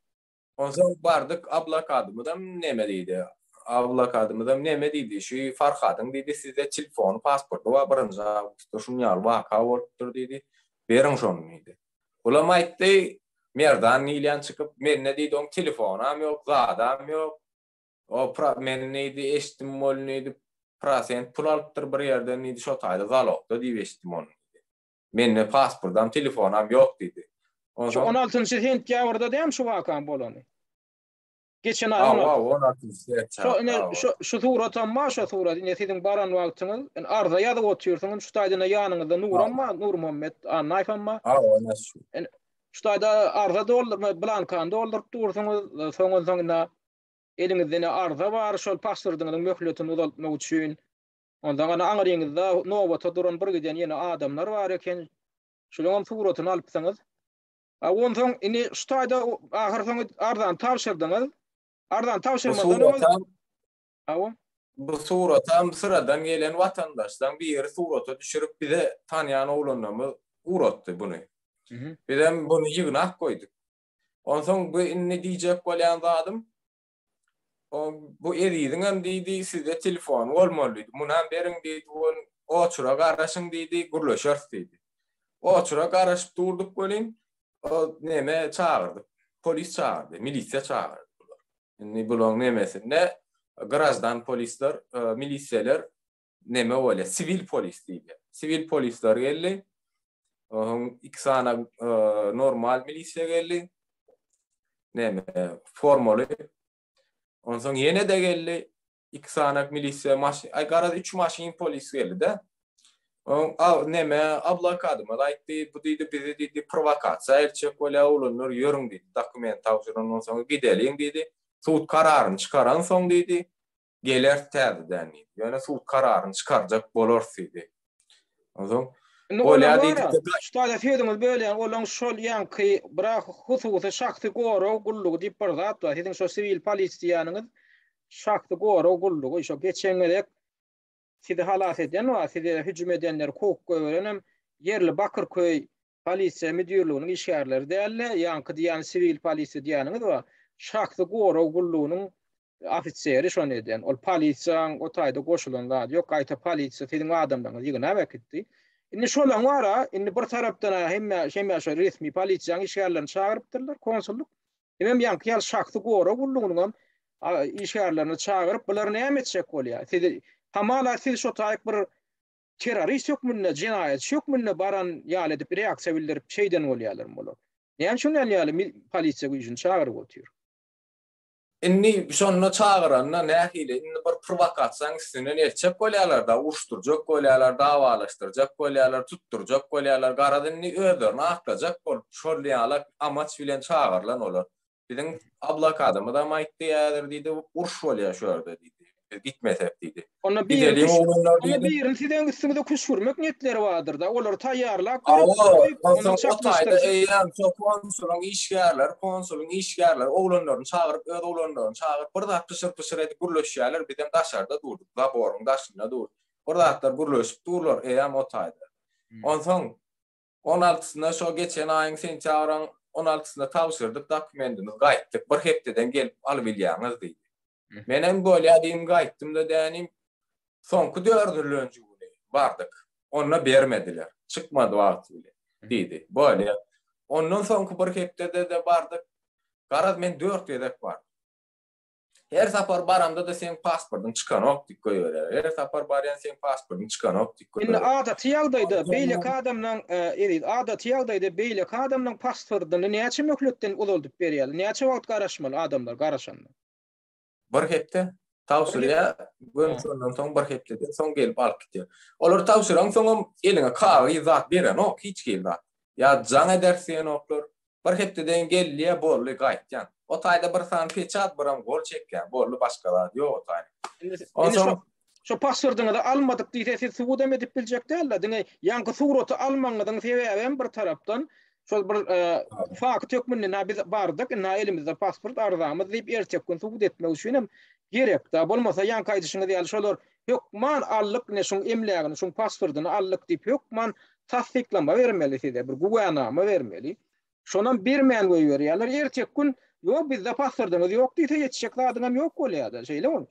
Ondan bardyk ablakadymyzam näme diýdi? Ablakadymyzam näme diýdi? Şu Farhatyň diýdi, size telefon, pasportu we birinji şunyal waka bolupdyr diýdi. Beriň şonu diýdi. Ulam aýtdy, merdan ýylan çykyp, men ne diýdim, telefonam ýok, zadam ýok. O men näde eşitdim bol näde prosent pul alypdyr bir ýerden näde şo taýda zalokda diýip eşitdim onu. Menne pasportam, telefonam ýok diýdi. Şu 16-njy sentýabrda däm şu wakam bolany. Geçen ay 16-njy şu suratam ma, şu surat ine siziň baran wagtyňyz, arda ýazyp oturýarsyňyz, şu taýda ýanyňyzda Nuram ma, Nur Muhammed, Anayfam ma. Şu taýda arda blankany doldurup dursaňyz, soňundan eliňizde arda bar, şol pasportyňyzyň möhletini uzaltmak üçin. Ondan gana aňyryňyzda nowata duran bir giden ýene adamlar bar eken. Şolaryň suratyny alypsaňyz. Ondan ini şu taýda ahyrsyňyz ardan tawşyrdyňyz. Ardan tawşyrmadan bu suratam sıradan gelen watandaşdan bir ýeri surata düşürüp bize tanıyan oğlanlarımız uğratdı bunu. Birden bunu yığınak koyduk. Ondan bu ne diýjek bolýan zadım? Bu eriýiň hem diýdi, size telefon bolmalydy. Mundan beriň diýdi, o çura garaşyň diýdi, gurlaşar diýdi. O çura garaşyp durduk bolýan. O näme çağırdy? Polis çağırdy, milisiýa çağırdy. Indi bulan nämesinde garajdan polisler, milisiýalar näme bolýar? Sivil polis diýdi. Sivil polisler geldi. İki sana normal milisiýa geldi. Näme formaly. Ondan soň ýene de geldi. İki sanak milisiýa maşyn, garada 3 maşyn polis geldi de. Näme ablakadyma aýtdy, bu diýdi, bize diýdi provokasiýa elçek bolýar, ulanlar ýörüň diýdi, dokument tawşyrandan soň gideliň diýdi. Sud kararyny çykaran soň diýdi, geler täzeden diýdi. Ýöne sud kararyny çykarjak bolar diýdi. Ondan bolýar diýdi. Şoňa feýdimiz bölýän olan şol ýanky birak hususy şahsy goro gullugy diýip bir zat bar. Siziň şo sivil polisiýanyňyz şahsy goro gullugy şo geçenlerek sizi halas eden we sizi hücum edenler hukuk görenem yerli Bakırköy polisiýa müdürlüğiniň işgärleri dälle, ýanky diýen sivil polisiýa diýeniňiz we şahsy goro gullugynyň ofiseri şonu eden. Ol polisiýaň o taýda goşulanlar ýok, gaýta polisiýa siziň adamlaryňyz ýygyna wekitdi. Indi şolan wara, indi bir tarapdan hemme şo resmi polisiýaň işgärlerini çağırypdyrlar, konsulluk. Hem ýanky ýal şahsy goro gullugynyň işgärlerini çağıryp bular näme etjek bolýar? Sizi hamala siz şo taýyk bir terrorist ýokmunda, jinayet ýokmunda baran ýal edip reaksiýa bildirip şeýden bolýarlar bolar. Näme şonu ýaly polisiýa güýjüni çağıryp otyr. Indi şonu çağıranna nähili indi bir provokasiýaň üstüne elçek bolýarlar da, uruşdurjak bolýarlar, dawalaşdyrjak bolýarlar, tutturjak bolýarlar, garadan öýlerini aklajak bolup şol ýaly amaç bilen çağırlan olar. Biziň ablakadymy da aýtdy ýalyr diýdi, uruş bolýar şu ýerde diýdi. Gitmesek diýdi. Ona birin siziň üstüňizde kuş vurmak niyetleri vardır da, olar taýýarlap goýup, onu çaplaşdyr. Konsulun işgärler, oğlanlaryny çağıryp, öz oğlanlaryny çağıryp, bir zat pışır edip gurlaşýarlar, bizem daşarda durduk, laboryň daşynda durduk. Bir zatlar gurlaşyp durlar, o taýda. Ondan 16'sında şo geçen ayın sentýabrın 16'sında tapşyrdyk, dokumentimiz gaýtdyk. Bir hepdeden gelip alyp bilýäňiz diýdi. Menem böyle adym gaýtdym da dänim soňky 4-nji güni bardyk. Ona bermediler. Çıkmadı wagt bile diýdi. Böyle. Ondan soňky bir hepdede de bardyk. Garaz men 4 edek bar. Her sapar baramda da sen pasportun çıkan optik koyuyorlar. Her sapar baryan sen pasportun çıkan optik koyuyorlar. Indi adat ýagdaýda beýle adamlaň adat ýagdaýda beýle adamlaň pasportyny näçe möhletden ululdyp berýär? Näçe wagt garaşmaly adamlar garaşanlar? Bir hepde tawsyrya gönçönden soň bir hepdeden soň gelip alyp gitýär. Olar tawsyran soňam eliňe kagy zat beren ok hiç geldi. Ya jaň edersen oklar bir hepdeden gelýär bolly gaýtýan. O taýda bir san peçat biram gol çekýän, bolly başgalar ýok o taýda. Şu pasportyny da almadyk diýse suwda edip biljek däl. Diňe ýanky suraty almaňyň sebäbi bir tarapdan şol bir fakt tökmünde biz bardyk, elimizde pasport arzamyz diýip ertek gün suwda etmek üçin gerek da bolmasa ýanky aýdyşyňy diýär şolar hökman allyk ne şoň emlägini, şoň pasportyny allyk diýip hökman tasdiklama bermeli diýdi, bir guwahnama bermeli. Şondan bermän goýýarlar ertek gün yok bizde pasportymyz ýok diýse ýetişek adam ýok bolýar.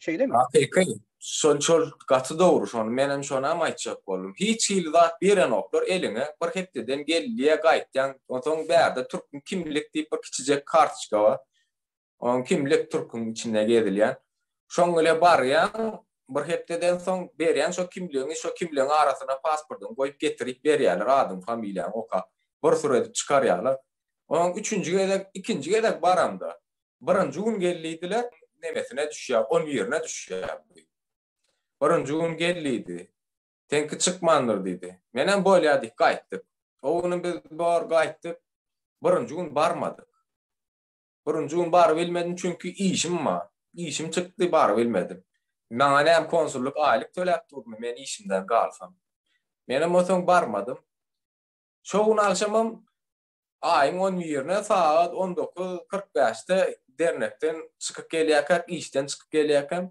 Şeýlemi? Hakyky. Şol gaty dogry şonu menem şonu aýtjak boldum. Hiç zat beren oklar eliňe bir hepdeden gelýär gaýtýan. Oňsoň bärde türkün kimlik diýip bir kiçijek kartoçka bar. Oň kimlik türkün içinde gezilýän. Şoň ele barýan bir hepdeden soň berýän şo kimligiň arasyna pasportyny goýup getirip berýärler adym familiýany oka. Bir sürede çykarýarlar. Oň üçüncü gedek, ikinci gedek baramda. Birinji gün gelýdiler, nemesine düşýär, 10 ýerine düşýär. Birinji gün gelýdi. Tenki çykmandyr diýdi. Menem bolýadyk gaýtdyk. O güni biz bar gaýtdyk. Birinji gün barmadyk. Birinji gün bar bilmedim çünkü işim bar. İşim çykdy bar bilmedim. Maňa näme konsulluk aýlyk töläp durdy men işimden galsam. Menem otaň barmadım. Şo gün akşamam ayın 10 ýerine saat 19:45'te dernekden çykyp gelýärken, işden çykyp gelýärken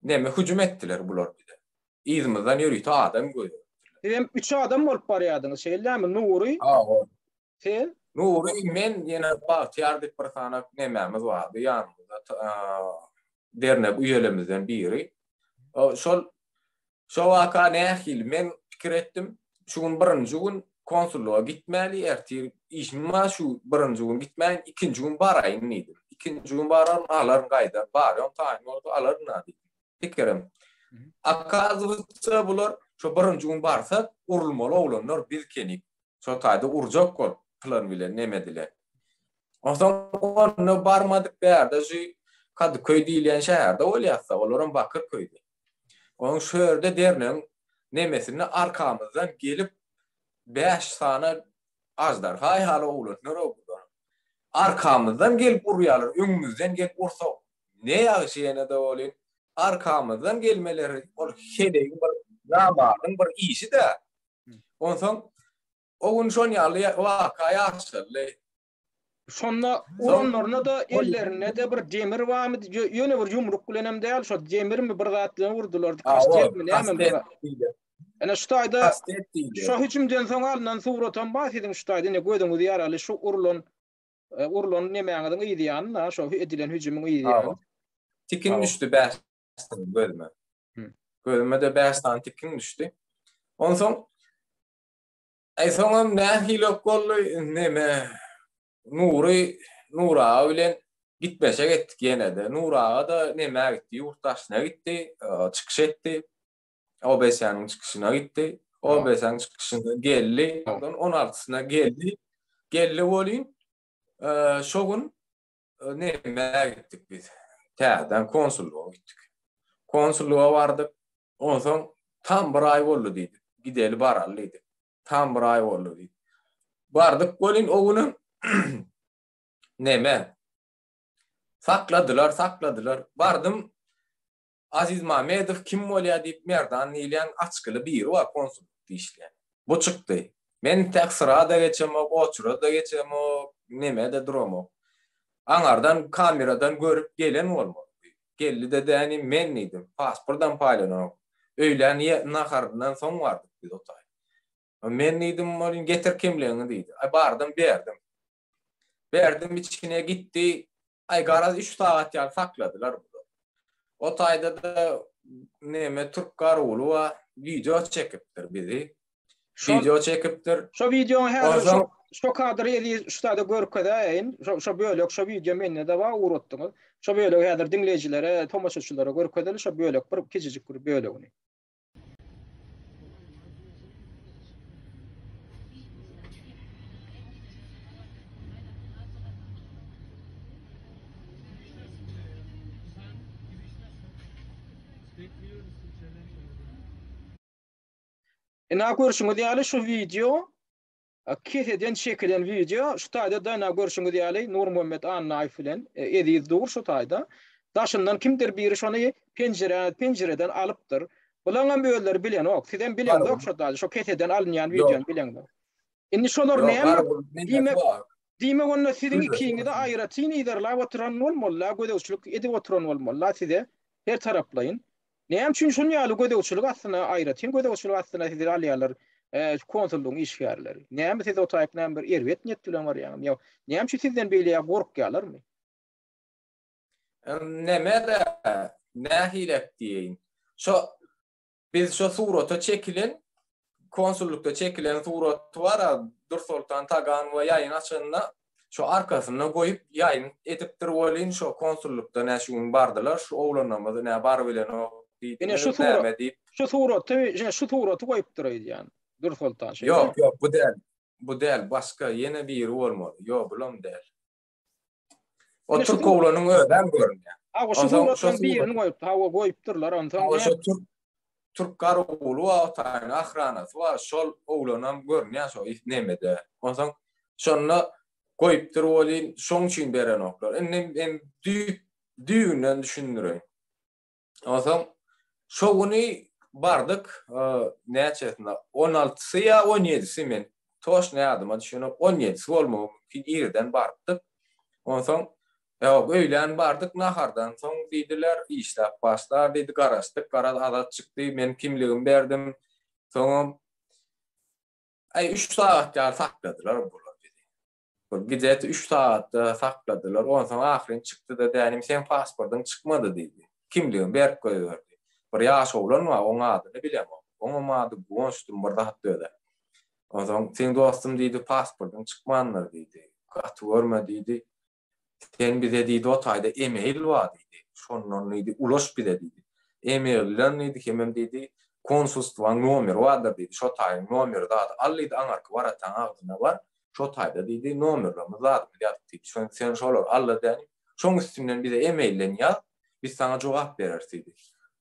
neme hüjüm etdiler bular bile. İzmirden ýürüýti adam goýdy. Hem 3 adam bolup barýardyňyz, şeýlerämi? Nury? Sen? Nury men ýene baýtyar diýip bir sana nememiz bardy ýanymyzda. Dernek üyelemizden biri. Şol waka nähil men pikir etdim. Şu gün birinji gün konsulluğa gitmeli, ertir işim var şu birinci gün gitmeyin, ikinci gün barayın neydim. İkinci gün baran alarım gaýda, barayım tayin oldu, alarım nadi. Fikirim. Akazıvıtsa bular, şu birinci gün barsak, urulmalı oğlanlar bilkenik. Şu taýda urjak kol, plan bile nemediler. Ondan onu barmadık bärde, şu Kadıköy diýilen şäherde olýatsa, olaram Bakırköýde. Oň şu ýerde derneň nemesini arkamızdan gelip 5 sana ajdar hala oğlanlar oldu. Arkamızdan gelip urýarlar, öňümizden gelip ursa. Ne ýagşyna da bolýar. Arkamızdan gelmeleri, ol şeýle bir bir işi de. Ondan o gün şon ýaly waka ýaşyrly. Şonda uranlaryna da ellerine de bir demir wamy ýöne bir yumruk bilenem däl, şo demirmi bir zatlyny urdular. Kastetmi näme? Ana şu taýda şu hüjümden soň alynan suratan bahsedin şu taýda ne gödüňiz ýaraly şu urlon nemäňiň ýa-da şu edilen hüjümüň ýa-da. Tikin düşdü bästin bölme. Bölmede bästin tikin düşdü. Ondan soň soňam nähili golly neme Nura bilen gitmeşe gittik ýene de. Nura da neme gitdi, ýurtdaşyna gitdi, çykyş etdi. OBS'nin çıkışına gitti. OBS'nin çıkışında geldi. 16'sına geldi. Geldi bolýyn. Şo gün neme gittik biz. Täzeden konsulluğa gittik. Konsulluğa bardyk. Ondan soň tam bir ay boldy diýdi. Gideli barally idi. Tam bir ay boldy diýdi. Bardyk bolýyn o güni neme sakladylar. Bardym Aziz Mahmedov kim bolýar diýip merdan ýylýan açkyly biri bar konsullukda işleýän. Bu çykdy. Men tek sırada geçem, oçurada geçem, neme de duramo. Aňardan kameradan görüp gelen bolmaly. Geldi de däni men idim. Pasportdan paýlanan. Öýlen nahardan soň bardyk biz otay. Men dedim olin getir kimliğini dedi. Ay bardım berdim. Berdim içine gitti. Ay garaz 3 saat ýaly sakladylar. O taýda da neme Türk garulu wa video çekipdir bizi. Video çekipdir. Şo video häzir Ozan şo kadry edi şutada görkezäň. Şo bölek şo video menne de wa urutdyňyz. Şo bölek häzir dinleýijilere, tomaşaçylara görkezeli şo bölek bir kejijik bir bölegi. Ina görüşüňiz ýaly şu video keseden çekilen video şu taýda da ina görüşüňiz ýaly Nur Muhammed Annaýew bilen Ediz Dur şu taýda daşyndan kimdir biri şonu penjereden alypdyr. Bulan böýler bilen ok, sizden bilen ok şu taýda şu keseden alınýan videony bilen. Indi şolar näme? Diýmek onda siziň ikiňizi aýratyn ýerler oturan bolmaly, gödäwçilik edip oturan bolmaly size her taraplaýyn. Näme üçin şonu ýaly gödäwçilik aslında aýratyn gödäwçilik aslında sizler alýarlar konsullugyň işgärleri. Näme siz o taýp näme bir erwet niýetli bar ýa-ni ýa näme üçin sizden beýle gorkýarlarmy? Näme de nähilek diýin. Biz şo suraty çekilen konsullukda çekilen surat var Dursultan Tagan we ýaýyn açyna şo arkasyna goýup ýaýyn edipdir bolyn şo konsullukda näşiň bardylar şu oglanamyzy nä bar bilen o diýdi. Şu suraty goýupdyr ýa-ni Dursultan şey. Ýok, bu däl başga ýene biri bolmaly. Ýok, bulam däl. O Türk oglanyň öýden görünýär. Şu suratdan birini goýupdyrlar ondan. Türk garulu wa taýyn ahranasy wa şol oglanam görnýär şo nemede. Ondan şonu goýupdyr bolyn şoň üçin beren oklar. En düýünden düşündirýän. Ondan şoňy bardyk näçesinde 16-sy ýa 17-si men toş nädym şonu 17-si bolmagy ýerden bardyk. Ondan öýlen bardyk nahardan soň diýdiler işläp başlar diýdi garaşdyk garaz adat çykdy men kimligimi berdim soň 3 saat ýaly sakladylar bular dedi. Bu gece 3 saat sakladylar ondan ahyryn çykdy da dänim sen pasportyň çykmady diýdi. Kimligimi berip goýberdi. Bir ýaş oglan wa oň adyny bilem. Oň ady Gonşdum barda hatda. Ondan sen dostum diýdi pasportyň çykmandyr diýdi. Gaty görme diýdi. Sen bize diýdi o taýda email var diýdi. Şondan diýdi ulaş bize diýdi. Emailden diýdi hemem diýdi konsulstwaň nomer bardyr diýdi. Şo taýda nomer da allydy aňarky baratan agdyna bar. Şo taýda diýdi nomerlerimiz zat diýdi. Sen şolar alladan şoň üstünden bize emaillen ýaz. Biz sana jogap bereriz diýdi.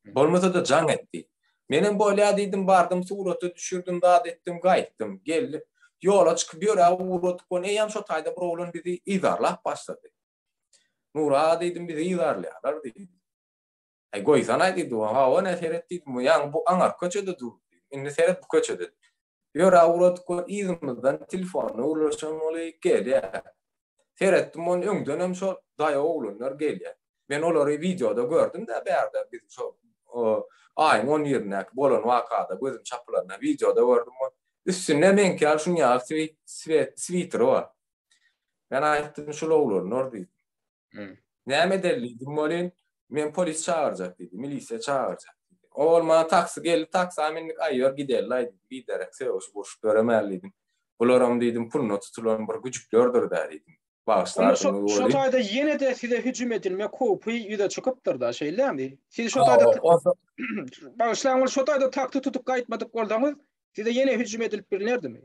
Bolmasa da jaň etdi. Menem bolýa diýdim bardım suraty düşürdüm da etdim gaýtdym. Geldim. Yola çykyp ýöre urat kon eýam şo taýda bir oglan bizi izarlap başlady. Nura diýdim bizi izarlaýar diýdi. Goýsan diýdi, ha ona seret diýdim, ýa bu aňar köçede dur. Indi seret bu köçede. Ýöre urat kon izimizden telefonu ulaşan oly gelýär. Seretdim on öňden şo daýa oglanlar gelýär. Men olary videoda gördüm de berde biz şo aýyň 10 ýerine bolan wakada gözüm çapylaryna videoda gördüm. Üstüne men ki şunu ýa Twitter var. Ben aýtdym şu oglanlar diýdim. Näme deliydim bolyn? Men polis çağırjak diýdi, milisiýa çağırjak diýdi. Olma taksi gelip taksi aminlik aýýar giderler diýdi. Biderek boş göremälidim. Bularam diýdim pulny tutulan bir güjüklerdir diýdim. Bağışlardım. Şo taýda ýene de size hüjüm edilme kopy ýüze çykypdyr da şeýlemdi. Siz şo taýda bağışlaňyz şo taýda takty tutup gaýtmadyk bolsaňyz size ýene hüjüm edilip bilinerdimi?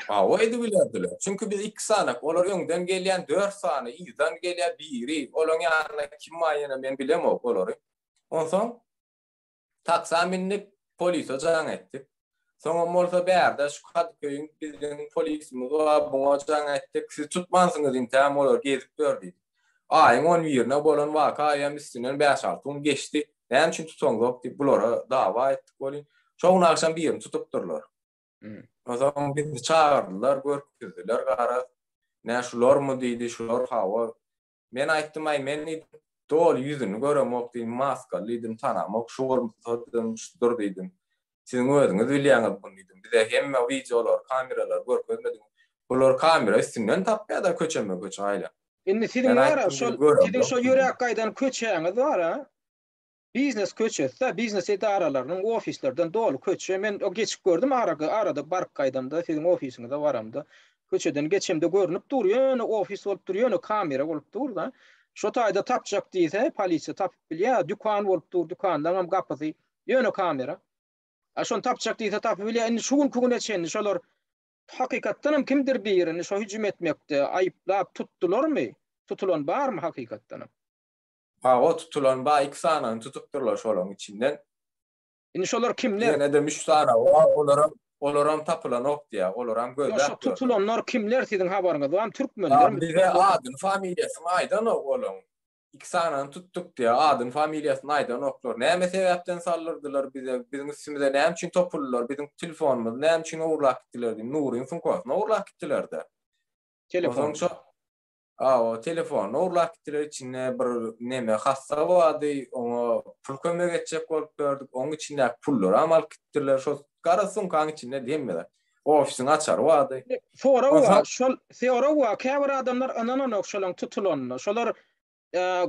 O edi bilerdiler. Çünkü biz 2 sanak, olar öňden gelýän 4 sany, ýyzdan gelýän biri, olaň ýanyna kim maýyna men bilemok olary. Onsoň taksaminlik polise jaň etdik. Soňra bolsa bärde şu Kadıköýüň biziň polisimiz wa buňa jaň etdik. Siz tutmansyňyz intäm olar gezip berdi. Aýyň 10 ýerine bolan waka ýa üstünden 5-6 gün geçdi. Näme üçin tutsaňyz diýip bulara dawa etdik bolyn. Şoň akşam bir ýerini tutupdyrlar. O zaman bizi çağırdılar, görküzdüler, gara ne şular mı diýdi, şular hawa. Men aýtdym, men dol ýüzüni göremok diýdim, maskalyydym, tanamok, şular mı diýdim. Sizin özüňiz bilýäňiz bunu diýdim. Bize hemme videolar, kameralar görkezmedi. Bular kamera üstünden tapýar-da köçeme köç aýla. Indi sizin Men wara aýtdym, şol görem, sizin şo ýörek gaýdan köçeňiz wara. Biznes köçetse, biznes idaralarynyň ofislerden dolu köçe. Men o geçip gördüm arada bark gaýdamda sizin ofisiňizde baramda. Köçeden geçemde görünüp durýar, ofis bolup durýar, kamera bolup dur da. Şo taýda tapjak diýse, polisiýa tapyp bilýär, dükkan bolup dur, dükkandan hem gapysy, ýöne kamera. Şon tapjak diýse tapyp bilýär, indi şugun kugune çenli şolar hakykatdan hem kimdir birini şo hüjüm etmekde aýyplap tutdularmy? Tutulan barmy hakykatdan? Ha, o tutulan ba 2 sanany tutupdurlar şolaryň içinden. Indi şolar kimler? Ýene de 3 sana olaram tapylan ok diýär. Olaram gözläp. Şo tutulanlar kimler sizin habaryňyz barmy? Türkmenler mi? Bize adyn familiýasyny aýdan oğlum. 2 sanany tuttuk diýär. Adyn familiýasyny aýdan oklar. Näme sebäpden saldyrdylar bize? Biziň üstümize näme üçin topuldylar? Biziň telefonumyz näme üçin uğurlap gitdiler diýip Nuryň sunkosyna uğurlap gitdiler-de. Telefon. O telefon uğurlap gitdiler, içinde bir näme hassa bardy, oňa pul kömek etjek bolup gördük. Oň içinde pullar amal gitdiler. Şo gara sunkaň içinde diýmeler. Ofisiň açar bardy. Fora wa şol teora wa käbir adamlar ananan okşalan tutulanlar. Şolar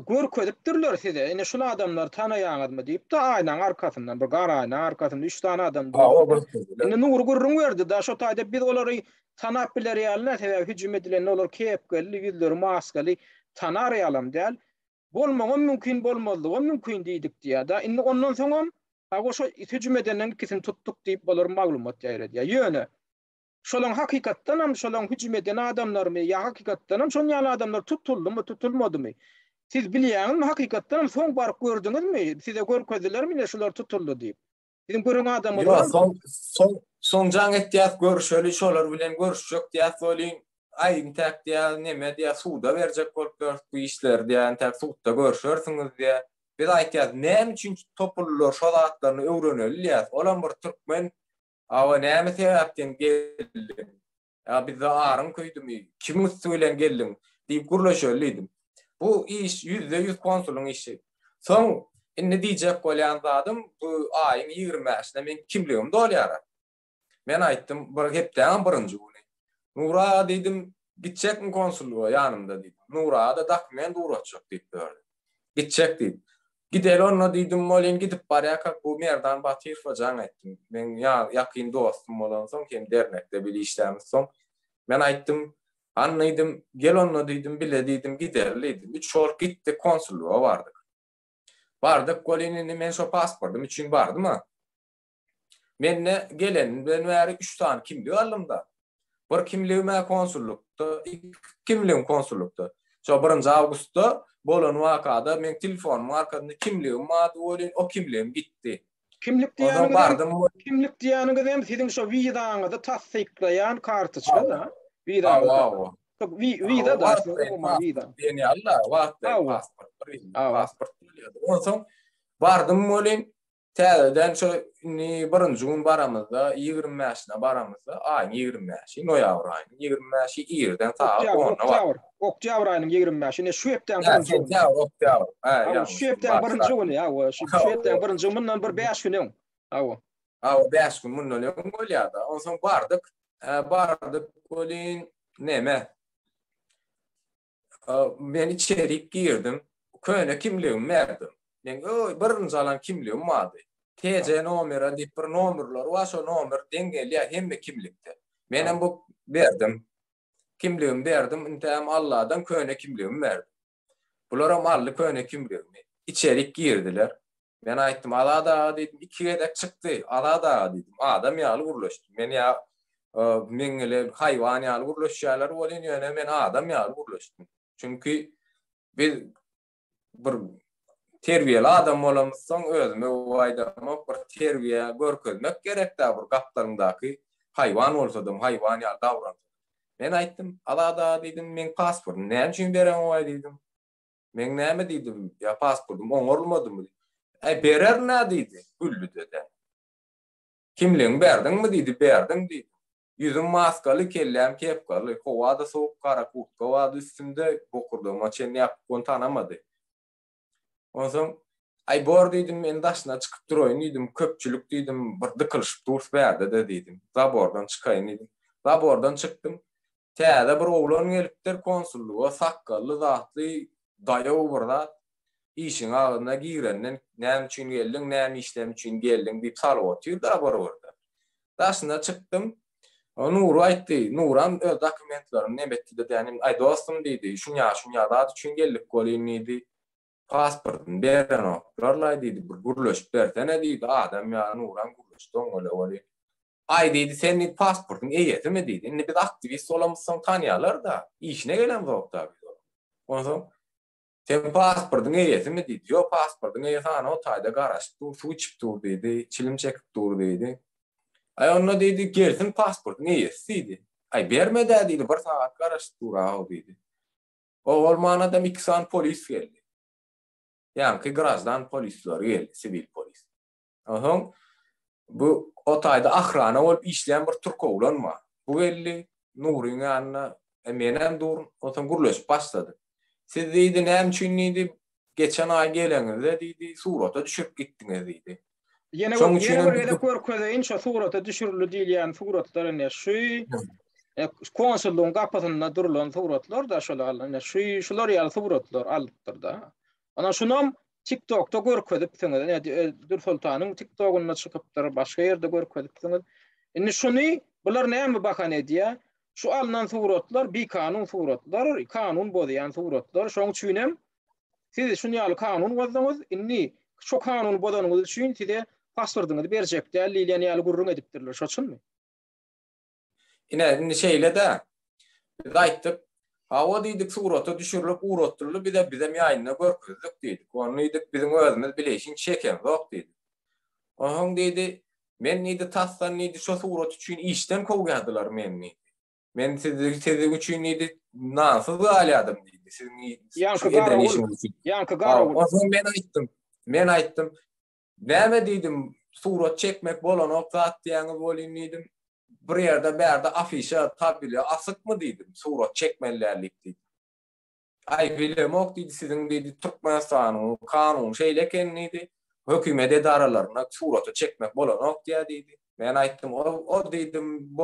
görkezipdirler size. Ine şol adamlar tanaýaňyzmy diýip de aýnaň arkasyndan bir gara aýnaň arkasynda 3 tane adam dur. Ine nur gurrun berdi da şo taýda biz olary tanap biler ýalyna sebäp hüjüm edilen olar kepgelli, ýüzleri maskaly tanar ýalam däl. Bolmagy mümkin bolmazdy, o mümkin diýdik diýär da. Indi ondan soňam ha şo hüjüm edenden ikisini tuttuk diýip bolar maglumat ýaýrar diýär. Ýöne şolaň hakykatdan hem şolaň hüjüm eden adamlarmy ýa hakykatdan hem şol ýaly adamlar tutuldymy, tutulmadymy? Siz bilýäňizmi hakykatdan hem soň baryp gördüňizmi? Size görkezdilermi şolar tutuldy diýip? Bizim görüň adamlar. Ýa, son jaň etdiýär görüşeli şolar bilen görüşjek diýär solin. Aýyn tak diýär, näme diýär, suwda berjek bolup bu işler diýär, tak suwda görüşersiňiz diýär. Biz aýtýar, näme üçin topuldylar şol atlaryny öwreneli diýär. Olan bir türkmen awa näme sebäpden geldi? Ya biz arym köýdümi? Kim bilen geldiň diýip gurlaşýarlydım. Bu iş %100 konsulun işi. Son ne diýjek bolýan zadym, bu aýyň 25-inde men kimligim dolýar. Men aýtdym, bir hepden birinji güni. Nura diýdim, gitjekmi konsulluğa ýanymda diýdim. Nura da dokument uratjak diýdi. Gitjek diýdi. Gidel onda diýdim, molen gidip barýak, bu merdan Batyr hojaň aýtdym. Men ýakyn dostum bolan soň hem dernekde bir işlämis soň men aýtdym, anlaýdym, gel onda diýdim, bile diýdim, giderlidim. 3 şol gitdi konsulluğa bardyk. Bardyk, golenini men şo pasportum üçin bardyma. Menne gelen ben wäri 3 tane kimlik aldymda. Bir kimligime konsullukda, iki kimligim konsullukda. Şo 1 awgustda bolan wakada men telefonum arkasynda kimligim bardy, bolan o kimligim gitdi. Kimlik diýäniňiz hem siziň şo wizaňyzy tasdiklaýan kartoçka da. Wiza. Wiza da, wiza. Diýeni Allah, pasport. Pasport. Onsoň bardym bolan täzeden şo birinji gün baramyzda 25-ine baramyzda aýyň 25-i noýabr aýynyň 25-i ýerden saat 10-na bar. Oktyabr aýynyň 25-ine şu hepden birinji gün. Oktyabr. Şu hepden birinji gün ýa, şu hepden birinji gündan bir 5 gün. Awa. 5 gün mundan bolýardy. Onsoň bardyk bolan näme? Men içeri girdim. Köne kimligim berdim. Men birinji alan kimligim bardy. TC nomera diýip bir nomerler, wa şo nomer deňgelýär hemme kimlikde. Menem bu berdim. Kimligim berdim, intäm Allahdan köne kimligim berdim. Bularam ally köne kimligimi. İçeri girdiler. Men aýtdym, "Alada" diýdim, 2 gedek çykdy. "Alada" diýdim. Adam ýaly gurlaşdy. Men ýa meňle haýwan ýaly gurlaşýarlar bolan ýöne men adam ýaly gurlaşdym. Çünki biz bir terbiýeli adam bolamyzsoň özüme waýdamok bir terbiýe görkezmek gerekdi bir gaplaryndaky haýwan bolsadym haýwan ýaly dawran. Men aýtdym, "Alada" diýdim, "men pasportum näme üçin berem oý" diýdim. "Men näme diýdim, ýa pasportum oňarylmadymy?" "Berer nä" diýdi, güllüde. "Kimligiň berdiňmi?" diýdi, "Berdim" diýdi. "Yüzüm maskaly, kellem kepgaly, howada soğuk kara kurtka wada üstünde bokurdum, açen ýap tanamady." Onsoň Ay bor diýdim men daşyna çykyp duraýyn diýdim, köpçülük diýdim, bir dıkylşyp durs berdi de diýdim. Zabordan çykaýyn diýdim. Zabordan çykdym. Täze bir oglan gelipdir konsulluga, sakkally zatly daýaw burada. İşin ağına girenden näme üçin geldiň, näme işlem üçin geldiň diýip salyp otyr da burada. Daşyna çykdym. Nuru aýtdy. Nuram öz dokumentlaryny nebetdi de ýani ay dostum diýdi. Şuňa zat üçin geldik bolýan idi. Pasportun beren oklarlar diýdi. Bir gurleşip bertene diýdi. Adam ýa Nuram gurleşdi oňla boli. Ay diýdi senin pasportun eýetimi diýdi. Indi biz aktivist olamysyň tanýarlar da işine gelen zowda biz. Ondan sen pasportun eýetimi diýdi. Yo pasportun eýetini o taýda garaşyp dur, su içip dur diýdi. Çilim çekip dur diýdi. Ay onda diýdi gelsin pasportun eýesi diýdi. Ay bermedi diýdi. Bir saat garaşyp duraw diýdi. O olman adam 2 saat polis geldi. Yani grazdan polisler geldi, sivil polis. Aham bu o taýda ahrana bolup işleýän bir türk oglanma. Bu geldi Nuryň ýanyna menen dur, otan gurleşip başlady. Siz diýdi näme üçin diýdi geçen ay geleňizde diýdi surata düşüp gitdiňiz diýdi. Ýene bir görkedeýin şo surata düşürli diýilýän suratlaryny şu konsulluğun kapatynda durulan suratlar da şolar şular ýaly suratlar alypdyr da. Ana şunam TikTok'ta görkezip diňiz. Dur Sultanyň TikTok'una çykypdyr, başga ýerde görkezip diňiz. Indi şuny bular näme bakan edýär? Şu alınan suratlar bir kanun suratlar, kanun bozayan suratlar. Şoň üçin hem siz şuny ýaly kanun bozdyňyz. Indi şu kanun bozanyňyz üçin size pasportuňyzy berjekler, liýan ýaly gurrun edipdirler. Şoçunmy? Ine şeýle de biz aýtdyk. Hawa diýdik surata düşürilip uratdyrly bizem ýaýyna görkezdik diýdik. Onu diýdik bizim özümiz bileşiň çeken zok diýdik. Oňa diýdi men diýdi tassan diýdi şo surat üçin işden kowgadylar meni. Men sizi üçin diýdi nasıl alýadym diýdi. Siz ýanky gara men aýtdym. Näme diýdim surat çekmek bolan o zat diýäňiz bolýan diýdim. Bir ýerde berde afişa tabeli asykmy diýdim surat çekmelerlik diýdim. Ay bilemok diýdi siziň diýdi Türkmenistanyň kanun şeýleken diýdi. Hökümet edaralaryna suraty çekmek bolan ok diýdi. Men aýtdym o diýdim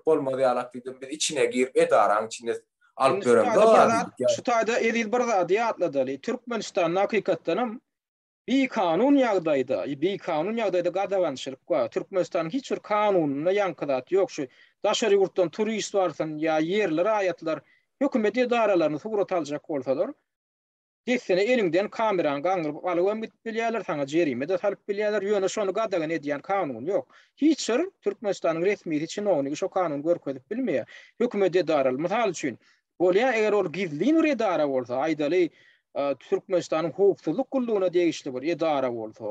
bolmady ýalak diýdim. Ben içine girip edaraň içine alyp berem. Şu taýda edil bir zat ýatlady. Türkmenistan hakykatdanam bir kanun ýagdaýda gadawançylyk bar. Türkmenistan hiç bir kanunyna ýankylat ýok. Şu daşary ýurtdan turist barsyn ýa ýerler aýatlar hökümet edaralaryny surat aljak bolsalar, desene elinden kameran gaňryp alyp gitip bilýärler, saňa jerime de salyp bilýärler. Ýöne şonu gadagan edýän kanun ýok. Hiç bir Türkmenistanyň resmi çynownygy şu kanun görkezip bilmeýär. Hökümet edaralaryny mysal üçin bolýan eger ol gizli bir edara bolsa, aýdaly Türkmenistanyň hukukçylyk gullugyna degişli bir edara bolsa,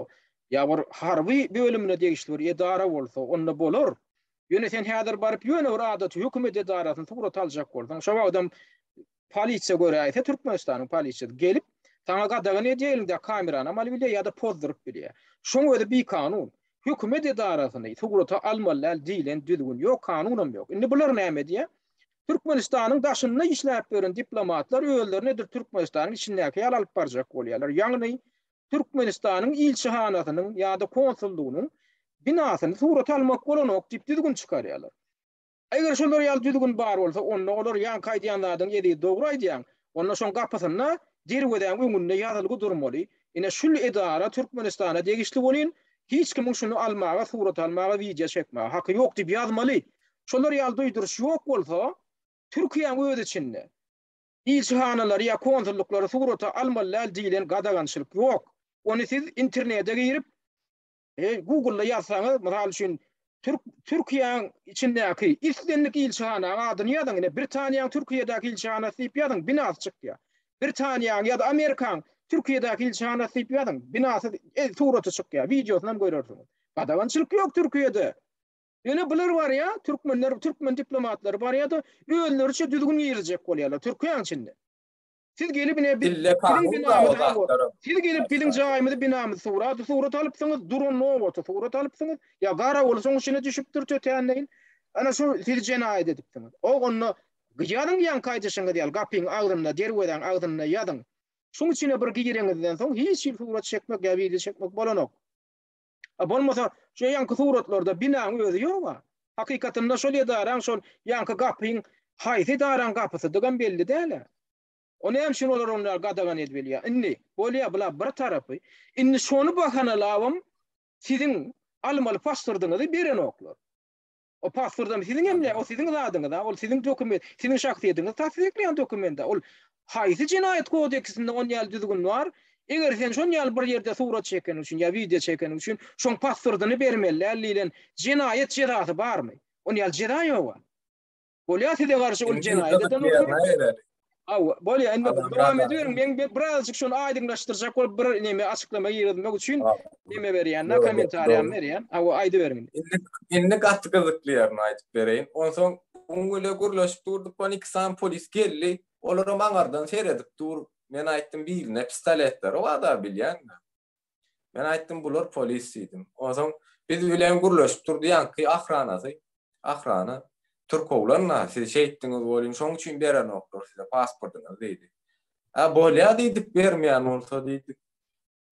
ýa bir harby bölümine degişli bir edara bolsa, onda bolar. Ýöne sen häzir baryp ýöne bir adaty hökümet edarasyny surat aljak bolsaň, şo adam polisiýa göre aýtsa Türkmenistanyň polisiýasy gelip taňa gadagan edýärinde kamerany amaly bilýär ýa-da pozdurup bilýär. Şoň öde bir kanun hökümet edarasyny surat almalar diýilen düzgün ýok, kanunam ýok. Indi bular näme diýär? Türkmenistanyň daşyna işläp beren diplomatlar öýlerini Türkmenistanyň içindäki ýal alyp barjak bolýarlar. Ýagny Türkmenistanyň ilçihanasynyň ýa-da konsullugynyň binasyny surat almak bolan ok diýip düzgün çykarýarlar. Eger şolar ýal düzgün bar bolsa, onda olar ýan kaýdýanlardan ýedi dogry aýdýan. Onda şoň gapasyna derweden öňünde ýazylygy durmaly. Ine şul edara Türkmenistana degişli bolýan, hiç kim şunu almaga, surat almaga, video çekmäge haky ýok diýip ýazmaly. Şolar ýal duýduryş ýok bolsa, Türkiýanyň öňünde içinde ilçihanalary ýa konsulluklara surata almalar diýilen gadagançylyk ýok. Onu siz internete girip Google'da ýazsaňyz, mysal üçin Türkiýanyň içindäki islenlik ilçihana adyny ýazyň, Britaniýanyň Türkiýedäki ilçihanasy diýip ýazyň, binasy çykdy. Britaniýanyň ýa-da Amerikaň Türkiýedäki ilçihanasy diýip ýazyň, binasy suraty çykdy, videosyny görersiňiz. Gadagançylyk ýok Türkiýede. Ýöne bular bar ýa, Türkmen diplomatlary bar ýa-da öýünleriçe düzgün ýerjek bolýarlar Türkiýanyň içinde. Siz gelip siz gelip bilin jaýymyzy binamyzy surat alypsyňyz, duran nowata surat alypsyňyz, ýa gara bolsaň şuna düşüpdir tötänden. Ana şu siz jenaýat edipdiňiz. O onu gyýadyň ýan kaýdyşyňy diýil, gapyň agdymda derweden agdymda ýadyň. Şoň içine bir giýereňizden soň hiç bir surat çekmek ýa video çekmek bolanok. Bolmasa şu ýanky suratlarda binaň özü ýok. Hakykatynda şol ýa-da şol ýanky gapyň haýsy daran gapysy digen belli däl. Onu hem şunu onlar gadagan edbeliyor. Inni, bolya bula bir tarafı. Inni şonu bakana lavım sizin almalı pastırdığınızı beren oklar. O pastırdan sizin emle, o sizin adınızda, o sizin dokument, sizin şahsiyetinizi tasdikleyen dokumenta. O haysi cinayet kodeksinde 10 yıl düzgün var. Eger sen şon yıl bir yerde surat çeken üçün ya video çeken üçün şon pastırdığını bermeli. Elliyle cinayet cezası var mı? 10 yıl ceza yok. Bolya size karşı o cinayeten bolya indi devam ediyorum. Men birazcık şunu aydınlaştıracak ol bir neme açıklama ýermek üçin neme berýän, kommentariýam berýän. Aw aýdy berin. Indi gatlyklaryny aýdyp bereýin. Onsoň öňüle gürleşip durdup 2 san polis geldi. Olar maňardan seredip dur. Men aýtdym birine pistoletler o da bilýän. Men aýtdym bular polis idim. Onsoň biz bilen gürleşip durdy ýanky ahrana Türkowlarna siz şeýtdiňiz bolýan şoň üçin beren oklar size pasportyňyz diýdi. Bolýa diýdik bermeýän bolsa diýdik.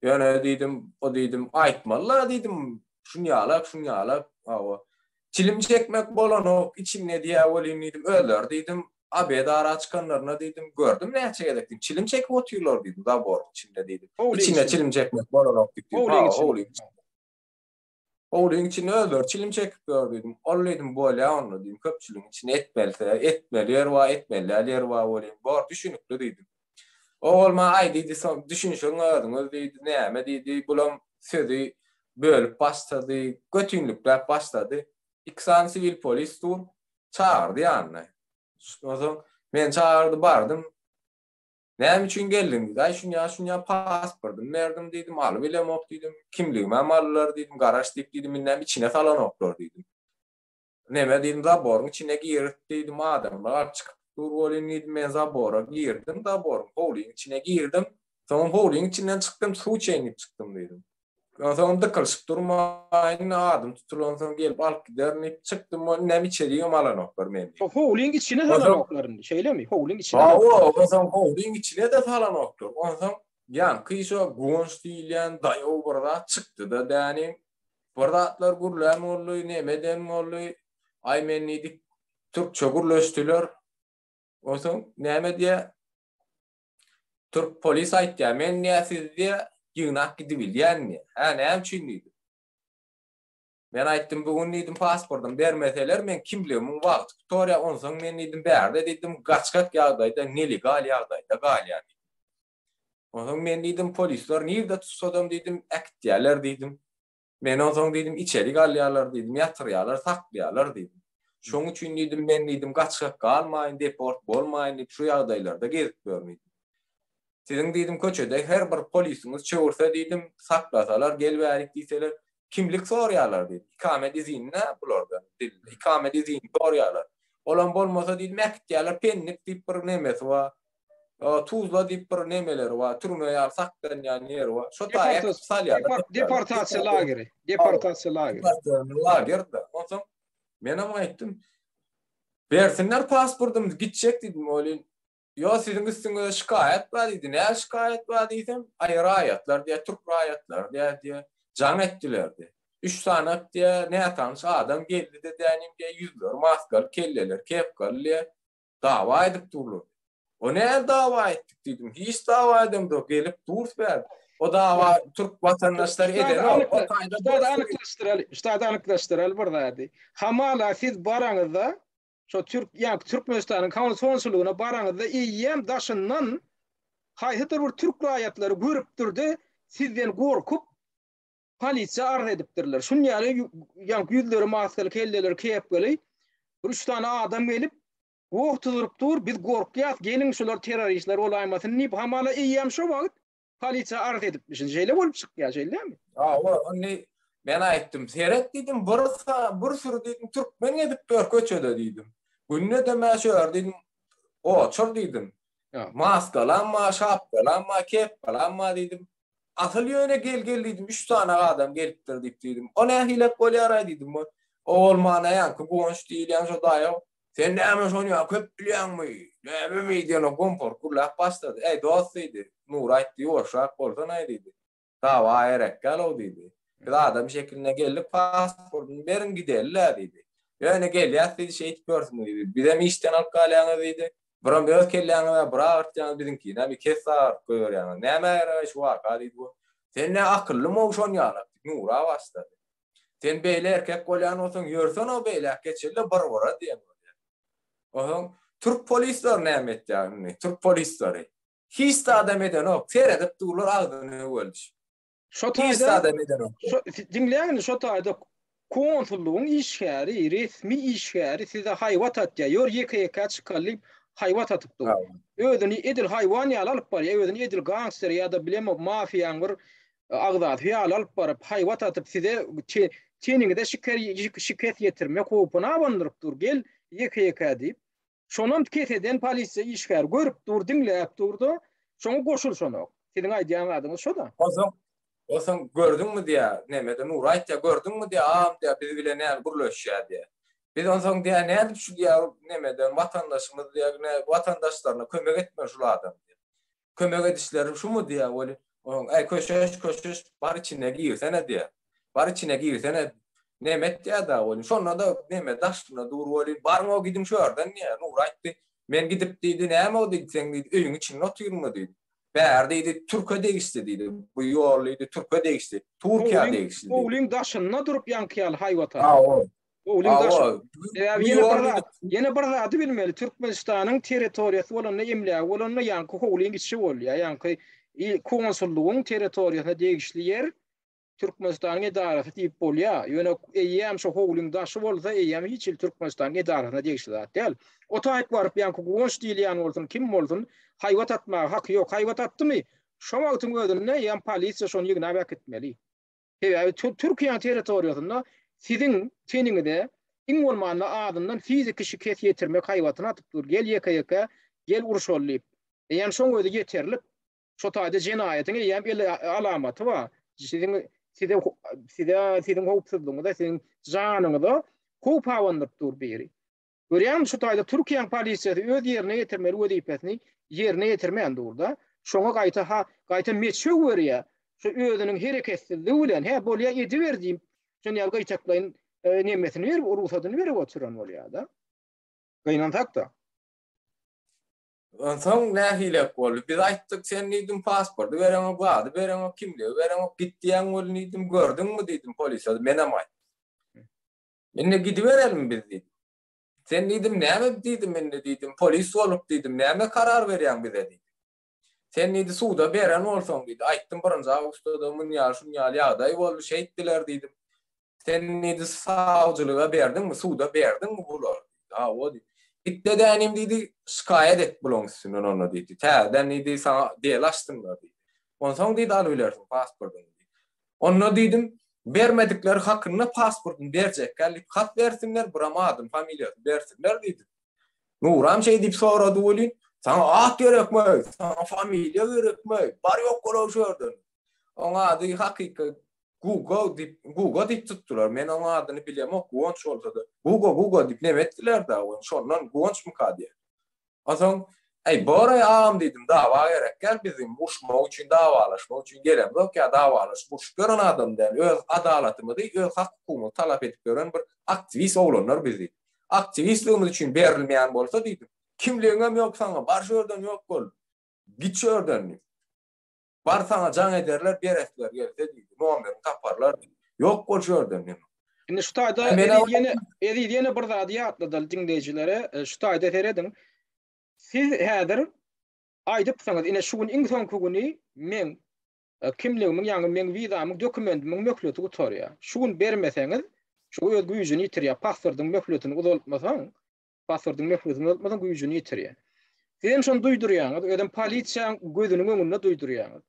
Ýöne diýdim, o diýdim aýtmalar diýdim. Şuňalak. Çilim çekmek bolanok içimne diýä bolýan diýdim. Öler diýdim. Abedar açkanlaryna diýdim. Gördüm näçe gedekdim. Çilim çekip otyrlar diýdim. Da bor içimde diýdim. İçine çilim çekmek bolanok diýdim. Oğlun içine öldür, çilim çekip gördüm. Olaydım böyle onu dedim. Köpçülüğün içine etmeliler var olayım. Bor düşünüklü dedim. Oğluma ay dedi, düşünüşün öldüm. Dedi, neyme dedi, bulam sözü bölüp başladı. Götünlükler başladı. 2 san sivil polis dur. Çağırdı yani. O zaman ben çağırdı bardım. Näme üçin geldin dedi. Ay şunya pasportum berdim dedim. Aly bilemok dedim. Kimligime mallar dedim. Garaş dedim. Näme içine salan oklar dedim. Näme dedim zaborun içine girip dedim adamlar çıkıp dur bolýan dedim. Men zabora girdim zaborun howlyň içine girdim. Soň howlyň içinden çıktım suw çeýnip çıktım dedim. Soň dıkylşyp durmaýyn adam tutulan soň gelip alyp giderni çıktım. Näme içeriýim alan oklar men. O howlyň içine salan oklaryndy. Şeýlemi? Howlyň içine. Onsoň howlyň içine de salan oklar. Onsoň ýanky şo gonş diýilen daýaw burada çykdy da däni. Burdatlar gurlan bolýar, nämeden bolýar. Ay men diýdik türkçe gurleşdiler. Onsoň näme diýe Türk polis aýtdy. Men näsiz diýe ýynak gidip bilýän. Näme üçin diýdim. Men aýtdym bugün diýdim pasportum bermeseler men kimligimi wagt tutarya onsoň men diýdim berde diýdim gaçkat ýagdaýda nelegal ýagdaýda galýan. Onsoň men diýdim polisler nerede tutsadam diýdim aktiýalar diýdim. Men onsoň diýdim içeri galýarlar diýdim ýatyrýarlar saklaýarlar diýdim. Şoň üçin diýdim men diýdim gaçkat galmaýyn deport bolmaýyn diýip şu ýagdaýlarda gezip görmeýdim. Sizin diýdim köçede her bir polisiňiz çöwürse diýdim saklasalar gelbärik diýseler kimlik sorýarlar diýdi. Ikamet izinine bulardan dilde. Ikamet izini sorýarlar. Olan bolmasa diýdim aktiýalar pennik diýip bir nemesi bar. Tuzla diýip bir nemeler bar. Türmeýär saklanýan ýer bar. Şo taýyp salýarlar. Deportasiýa lageri. Lagerda. Onsoň men hem aýtdym. Bersinler pasportumuzy gitjek diýdim olyn. Yo sizin üstüňizde şikayet bar diýdi. Näme şikayet bar diýsem, aýraýatlar diýe, Türk raýatlar diýe. Can etdilerdi. 3 sanat diye ne tanış adam geldi de denim diye yüzler, maskal, kelleler, kepkalliye dava edip durdu. O ne dava ettik dedim. Hiç dava edem de gelip durs verdi. O dava Türk vatandaşları eden o kayda. İşte anıklaştıralım burada. Hamala siz baranızda şu Türkmenistan'ın konsolosluğuna baranızda iyiyem daşından hayhıdır bir Türk raýatları görüp durdu. Sizden korkup polisiýa arz edipdirler. Şuňaly ýüzleri maskaly kelleler kepgeli. 3 tane adam gelip wagtydyryp dur, biz gorkýas, gelin şular terroristler olaýmasyn diýip hamala iýem şo wagt polisiýa arz edipmişin. Şeýle bolup çykýar, şeýlemi? Onu men aýtdym. Seret diýdim, bir sürü diýdim türkmen edip bör köçede diýdim. Günne de mäşer diýdim. O çor diýdim. Maskalanma, şapkalanma, kepkalanma diýdim. Asıl yöne gel dedim. 3 tane adam gelipdir dedim. O ne hilek bolýar dedim. O olmana ýanky gonş diýilýän şo daýaw. Sen näme şonu köp bilýänmi Näme mediýany gompor kulak bastady. Ey dost diýdi. Nur aýtdy ýoşak bolsa näme diýdi. Dawa erek gelo diýdi. Bir adam şekline gelip pasportuny berin giderler diýdi. Ýöne gelýär diýdi şey görsün diýdi. Bizem işden alyp galýaňyz diýdi. Biram öz kelläňi we bıraýartýaňyz biziňki. Näme kesar goýarýaňyz. Näme şu waka diýdi bu. Sen ne akylly moşon ýalap. Nura bastady. Sen beýle erkek bolýan bolsaň ýörsen o beýle geçerle bir diýen. Oňa Türk polisler näme etdi? Türk polisleri. Hiç de adam eden ok. Seyredip durlar ağzını ölç. Hiç de adam eden ok. Dinleyin şu taýda konsulluğun işgäri, resmi işgäri size hayvat atýar. Ýör ýeke çykalyp hayvat atyp dur. Özüni edil haywan ýaly alyp barýar, özüni edil gangster ýa-da bilem mafiýaň bir agzat ýaly alyp baryp hayvat atyp size çeniňizde şikayet ýetirmek howpuna bandyryp dur. Gel ýeke diýip şonun keseden polisiýa işgär görüp dur, dinläp durdy. Şoňa goşul şonok. Siziň aýdýan adyňyz şo da. Osan gördüňmi diýä, nämede Nur aýtdy, gördüňmi diýä, am diýä, biz bilen näme gurlaşýar diýä. Biz onsoň diýä, näde şu diýä, nämeden watandaşymyz diýä, watandaşlaryna kömek etme şu adam diýä. Kömek edişleri şumu diýä, bolu. Ay köşeş bar içine girsene diýä. Bar içine girsene. Nemet diýä da bolu. Şonda da näme daşdyna dur bolu. Barňa gidim şu ýerden diýä, Nur aýtdy. Men gidip diýdi, näme o diýdi, sen diýdi, öýüň içine oturma diýdi. Bärdeydi Türkiýe degişdi diýdi. Bu ýollydy Türkiýe degişdi. Türkiýe degişdi. Oğlun daşyna durup ýankyýal haýwata. Oğlun ýene bir zady bilmeli. Türkmenistanyň territoriýasy bolanyny emläge bolanyny ýanky oğlun içi bolýar. Ýanky konsullugyň territoriýasyna degişli ýer Türkmenistanyň edarasy diýip bolýar. Ýöne eýýäm şu oğlun daşy bolsa eýýäm hiç Türkmenistanyň edarasyna degişli zat däl. O taýyp baryp ýanky gonş diýilýän bolsun, kim bolsun hayvat atma haky ýok. Hayvat atdymy? Şoňa ötüň ödünne ýan polisiýa şonu ýygnap etmeli. Türkiýe territoriýasynda siziň çeniňizde iň bolmany adamdan fizik şikayet ýetirmek haywatyny atyp dur. Gel ýeke gel urşollyp. Ýan şoň öde ýeterlip şo taýda jenaýatyň ýan bir alamaty bar. Siziň howpsuzlygyňyzda, siziň janyňyzda howp awandyp dur beri. Görýän şu taýda Türkiýe polisiýasy öz ýerine ýetirmeli wezipesini ýerine ýetirmän durda. Şoňa gaýta meçhul görýär. Şu özüniň hereketsizligi bilen bolýar edi berdiň. Şonu ýa gaýtaklaýyn nemesini berip, ruhsatyny berip oturan bolýar da. Gaýnan takda. Onsoň nähile bol. Biz aýtdyk, sen niýdim pasporty bereňok bady, bereňok kimligi, bereňok gitdiýän bol niýdim, gördüňmi diýdim polisiýa. Menem aýtdy. Menne gidiberelim biz diýdim. Sen niýdim, näme diýdim, menne diýdim, polis bolup diýdim, näme karar berýän bize diýdim. Sen niýdi suda beren bolsaň diýdi. Aýtdym 1 awgustda mun ýaşyn ýaly boldy, şeýtdiler diýdim. Sen niýdi savcılığa berdiňmi, suda berdiňmi bular? Ha, o diýdi. Itdedenim diýdi, şikayet et bulunsun onu diýdi. Täden diýdi, sana diýil açdymlar diýdi. Onsoň diýdi, alybersin pasportuny diýdi. Onu diýdim, bermedikleri hakkında pasportuny berjek, gelip hat bersinler, buram adım, familiýasy bersinler diýdi. Nuram şey diýip sorady bolýan. Sana at gerekmi? Sana familiýa gerekmi? Bar ýok bolar şu ýerden. Oňa ady hakyky Google diýip tutdular. Men oňa adyny bilýärm, Gonç bolsa da. Google diýip nemetdiler da, şondan Gonç mukady. Oňa ey boray am diýdim, dawa gerek. Gel bizim muşmak üçin dawalaşmak üçin gelem. Yok ya dawalaş, muş gören adamdan öz adalatymy, öz hakkymy talap edip gören bir aktivist oglanlar bizi. Aktivistligimiz üçin berilmeýän bolsa diýdim. Kimliğim yok sana, bar şörden yok bol. Git şörden. Bar sana can ederler, beresler gelse deydi. Numaranı taparlar. Yok bol şörden. Şimdi şu taýda ýene bir zat ýatladyl dinleýijilere, şu taýda teredin. Siz häzir aýdypsaňyz, ine şuň iň soňky güni men kimligimiň, ýani men wizamyň dokumentimiň möhletini gutarýar. Şuň bermeseňiz, şu öz güýjüni ýitirýär. Pasportyň möhletini uzatmasaň, pasportyň möhletini uzatmasaň güýjüni ýitirýär. Sen şonu duýdurýaňyz, ödem polisiýa gözüniň öňünde duýdurýaňyz.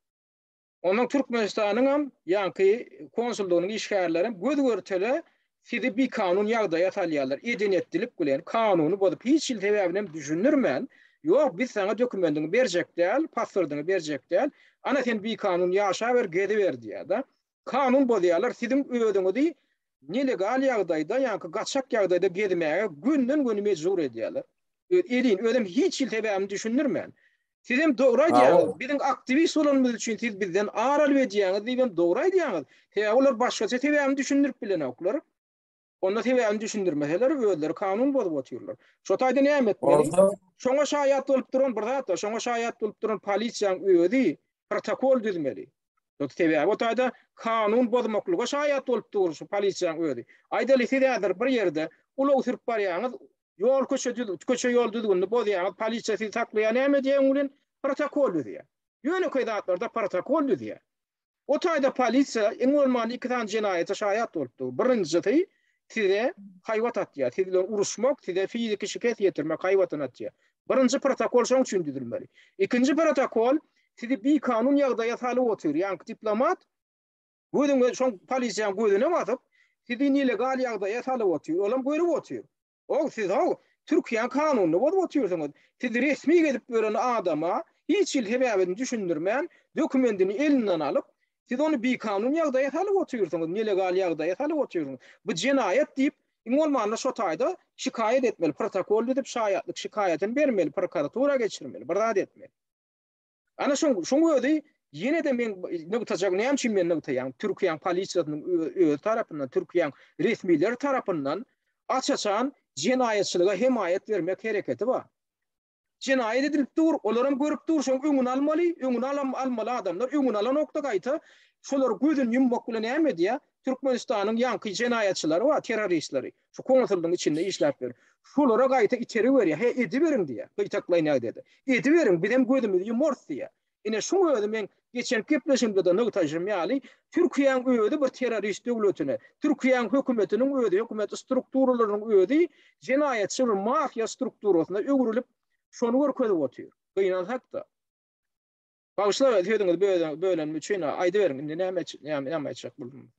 Onuň Türkmenistanyň hem ýanky konsullugynyň işgärleri göz görtele sizi bir kanun ýagdaýa salýarlar. Edenetdilik bilen kanuny bozup hiç il sebäbinem düşünürmän. Ýok, biz sana dokumentini berjek däl, pasportyny berjek däl. Ana sen bir kanun ýaşa ber, gedi ber diýär da. Kanun bozýarlar, siziň öýüňizi nelegal ýagdaýda, ýanky gaçak ýagdaýda gedmäge günden güni mejbur edýärler. Edin ödem hiç il tebäm düşünürmen. Sizem doğray diýäňiz. Biziň aktivist bolanmyz üçin siz bizden aral edýäňiz, diýem doğray diýäňiz. Olar başgaça tebäm düşünürip bilen oklar. Onda tebäm düşündirmeseler özleri kanun bozup otyrlar. Şo taýda näme etmeli? Şoňa şaýat bolup duran bir zat, şoňa şaýat bolup duran polisiýaň özi protokol düzmeli. Şo tebäm o taýda kanun bozmaklyga şaýat bolup durýar polisiýaň özi. Aýdaly sizädir bir ýerde ulaw sürüp barýaňyz, yol köçe yol düzgünde bozýaňyz, polisiýa sizi taklaýar, näme diýen bilen protokol düzýär. Ýöne köýdatlarda protokol düzýär. O taýda polisiýa iň bolmaly 2 tane jinayete şaýat bolupdy. Birinjisi size hayvat atýar, sizle uruşmak, size fiziki şikayet getirmek hayvatyn atýar. Birinji protokol şoň üçin düzülmeli. İkinji protokol sizi bir kanun ýagdaýa salyp otyr, ýa-ni diplomat gödüňe şoň polisiýaň gödüne basyp sizi illegal ýagdaýa salyp otyr, olam görüp otyr. O siz Türkiýe kanunyny bozup otyrsyňyz. Siz resmi gelip gören adama hiç il sebäbini düşündirmän dokumentini elinden alıp siz onu bir kanun ýagdaýa salyp otyrsyňyz, illegal ýagdaýa salyp otyrsyňyz. Bu jinayet diýip iňolmanyna şo taýda şikayet etmeli, protokol edip şaýatlyk şikayetini bermeli, prokuratura geçirmeli, bir zat etmeli. Ana şoň özi ýene de men nugtajak näme men nugtaýan Türkiýe polisiýasynyň öz tarapyndan, Türkiýe resmiler tarapyndan açaçan jinayetçiliге himayet vermek hereketi var. Jinayet edilip dur, olaram görüp dur, şoň öňüni almaly, öňüni almaly adamlar, öňüni alan nokta gaýta, şolar gözün yummak bilen näme diýär? Türkmenistanyň ýanky jinayetçileri var, terroristleri. Şu konsullygyň içinde işläp ber. Şolara gaýta içeri berýär, edi berin diýär. Gaýtaklaýna dedi. Edi berin, bizim gözümüzi yumart diýär. Ine şoň özi men geçen kepleşimde de nugtajym ýaly, Türkiýeň özi bir terrorist döwletine, Türkiýeň hökümetiniň özi, hökümet strukturalarynyň özi jinayetçi bir mafiya strukturasyna öwrülip şonu görkezip otýar. Gynal hakda. Bagşla öýdüňiz böyle üçin aýdy berin, näme etjek buldum.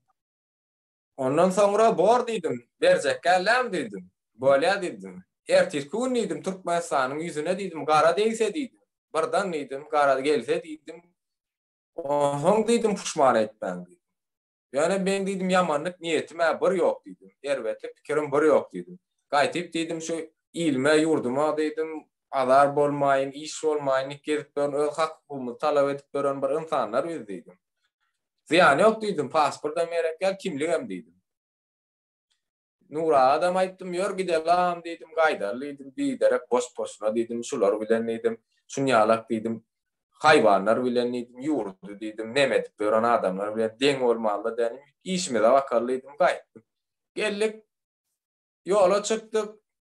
Ondan sonra bor diýdim, berjek gellem diýdim. Bolýa diýdim. Ertesi gün diýdim Türkmenistanyň ýüzüne diýdim, gara değse diýdim. Bardan diýdim, gara gelse diýdim. Oňa diýdim puşman etmän diýdim. Ýöne ben diýdim ýamanlyk niýetim bir ýok diýdim. Elbetde pikirim bir ýok diýdim. Gaýtyp diýdim şu ilme ýurduma diýdim, azar bolmaýyn, iş bolmaýyn, gezip ben öz hakymymy talap edip beren bir insanlar öz diýdim. Ziýan ýok diýdim, pasportam berek gel kimligim diýdim. Nura adam aýtdym, ýör gidelim diýdim, gaýdarlyydym, diýderek boş-boşuna diýdim, şular bilen diýdim, şunýalak diýdim, hayvanlar bilen diýdim, ýurdu diýdim, näme edip beren adamlar bilen deň bolmaly diýdim, işime de wakallyydym, gaýtdym. Geldik, ýola çykdyk,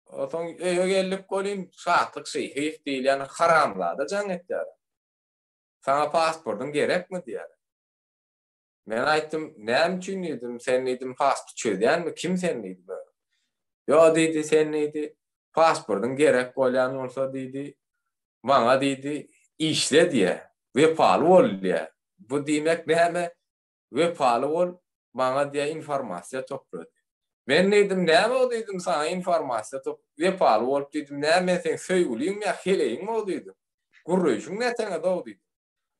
otaň geldik golin saatlyk şeýhif diýil, ýani haramlada jaň etdiler. Sana pasportun gerekmi diýer. Men aýtdym, näme üçin diýdim, sen diýdim pasport çözdänmi, kim sen diýdi? Ýa diýdi, sen diýdi, pasportun gerek bolýan bolsa diýdi, maňa diýdi, işle diýe, wepaly bol diýe. Bu diýmek näme? Wepaly bol, maňa diýe informasiýa toplady. Men diýdim, näme o diýdim, sana informasiýa wepaly bol diýdim, näme sen söýgüliň ýa heleýiň o diýdim. Gurruşuň näçe dog diýdim.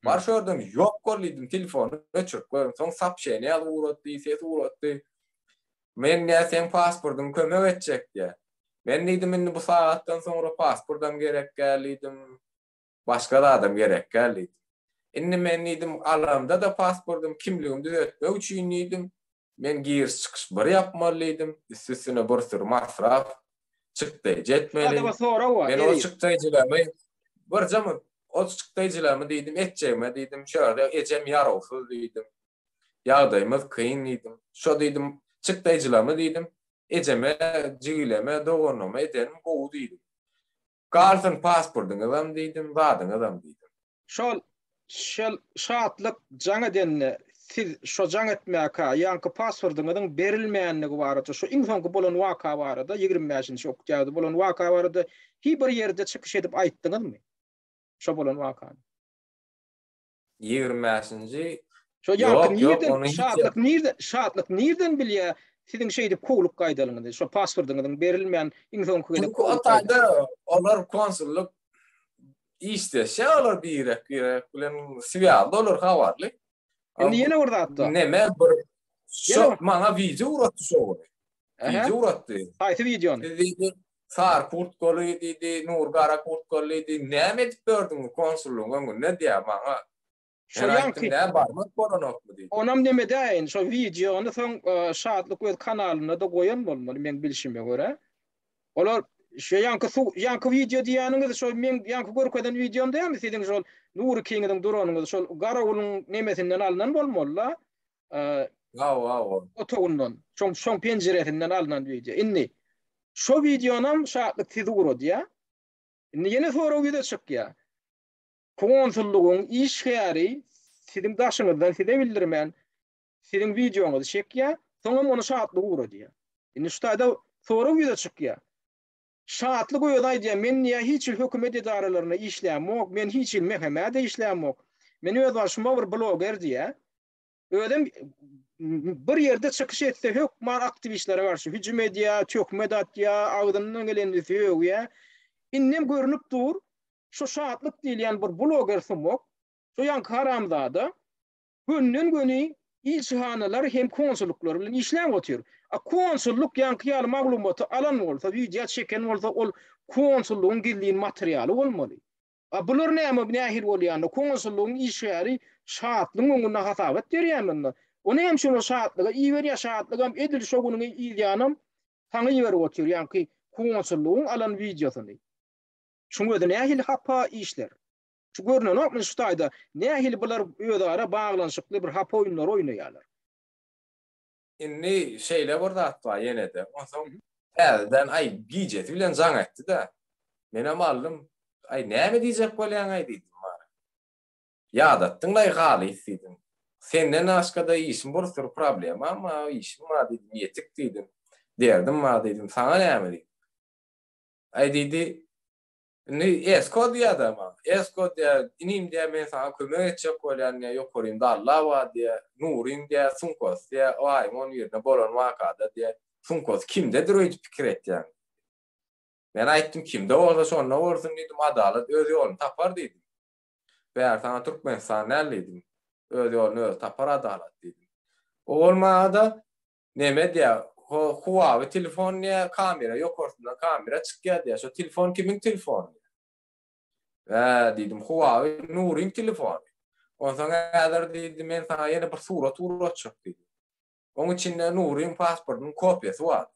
Başördüm, ýok gollydim, telefonu öçürip görüm, soň sapşeýne alyp uratdy, ses uratdy. Men näçe pasportum kömek etjek diýe. Men diýdim, indi bu saatdan soňra pasportam gerek gelýdim. Başga da adam gerek gelýdi. Indi men diýdim, alamda da pasportum, kimligimi düzeltmek üçin diýdim. Men giriş çykyş bir ýapmalyydym, üstüne bir sürü masraf çykdy, jetmeli. Men o çykdyjylamy bir jamy o çykdyjylamy diýdim, etjegme diýdim, şöyle ejem ýarowsuz diýdim. Ýagdaýymyz kyn diýdim. Şo diýdim, çykdyjylamy diýdim, ejeme, jigileme, dogonoma edenim gowy diýdim. Galsyn pasportuňyzam diýdim, badyňyzam diýdim. Şol şatlyk jaňa denne siz şo jaň etmäkä ýanky pasportuňyzyň berilmeýänligi barada, şo iň soňky bolan waka barada 25-nji oktýabryda bolan waka barada bir ýerde çykyş edip aýtdyňyzmy? Şo bolan waka. 25-nji şo şatlyk nirden bilýär? Siziň şeýde kogluk gaýdalygyny, şo pasportuňyzyň berilmeýän iň soňky gaýda. Olar konsulluk işleşe olar birek bilen siýal dolar habarly. Indi ýene orada atdy. Näme bir şo maňa video uratdy şo. Video uratdy. Haýsy videony? Sar kurt goluydi, nur gara kurt goluydi. Näme edip gördün konsulluğun ne diye bana? Şo Aytdım ýanky ne barmak bolanok mu diýdi. onam demedäýin, şo videony soň şatlyk öz kanalyna da goýan bolmaly men bilişime görä. Olar şu ýanky video diýanyňyz şo men ýanky görkeden videom dämi siziň şol Nuri King'den duranyňyz şol garawulyň nemesinden alynan bolmaly. Otogundan, şoň penjeresinden alynan video. Inni şo videonam şatlyk sizi gurady ýa. Inni ýene soraw video çykýar. Konsullugyň işgäri siziň daşyňyzdan size bildirmän siziň videoňyzy çekýär, soňra onu şatlyk gurady ýa. Inni şu taýda soraw video çykýar. Şatlyk goýaýdy, men niýe hiç hökümet idaralaryna işlämok, men hiç mehmede işlämok. Men öz başyma bir bloger diýe. Ödem bir ýerde çykyş etse hökman aktivistlere garşy hüjüm edýär, tökmet atýar, agdyndan geleni söýýär. Innem görünüp dur, şu şatlyk diýilýän bir bloger sumok, şu ýanky haramzada günden güni ilçihanalar hem konsulluklar bilen işlem otýar. A konsulluk ýanky ýaly maglumaty alan bolsa, video çeken bolsa, ol konsullugyň gildiğin materialy bolmaly. A bular näme nähir bolýan? Konsullugyň işgäri şatlyň öňüne hasabat berýärmi? Onu hem şunu şatlyga iýerýär, şatlygam edil şogunyň ýanam taňy ýerip otýar, ýanky konsullugyň alan videosyny. Şuňa da nähil hapa işler. Şu görünen okmy şu taýda nähil bular öýdara baglanyşykly bir hapa oýunlar oýnaýarlar. Inni şeýle bir zat bar ýene de. Onsoň elden ay bijet bilen jaň etdi de. Mene mallym ay näme diýjek bolýan ay diýdim bana. Ýadatdyň ay galy isledim. Senden başga da işim bir sürü problem ama işim var dedim, yetik dedim. Derdim ma dedim, sana näme dedim. Ay diýdi, ne esko diye adama. Esko diye inim diye men sana kömek edecek bolýan ýa ýok bolayım da Allah wa diye Nurin diye Sunkos diye o ay mon ýerine bolan wakada diye Sunkos kimdedir öýüp pikir etýän. Men aýtdym kimde bolsa şonda bolsun dedim, adalet öz ýoluny tapar dedim. Bär sana Türkmenistan näledim. Öz ýoluny öz tapar adalet dedim. Olmada näme diýär? Huawei telefon diye kamera yok ortada, kamera çykýar diye. Şu telefon kimin telefonu? Dedim Huawei Nurin telefonu. Ondan kadar dedim men sana ýene bir surat uratjak dedim. Onun içinde Nurin pasportynyň kopyasy bar.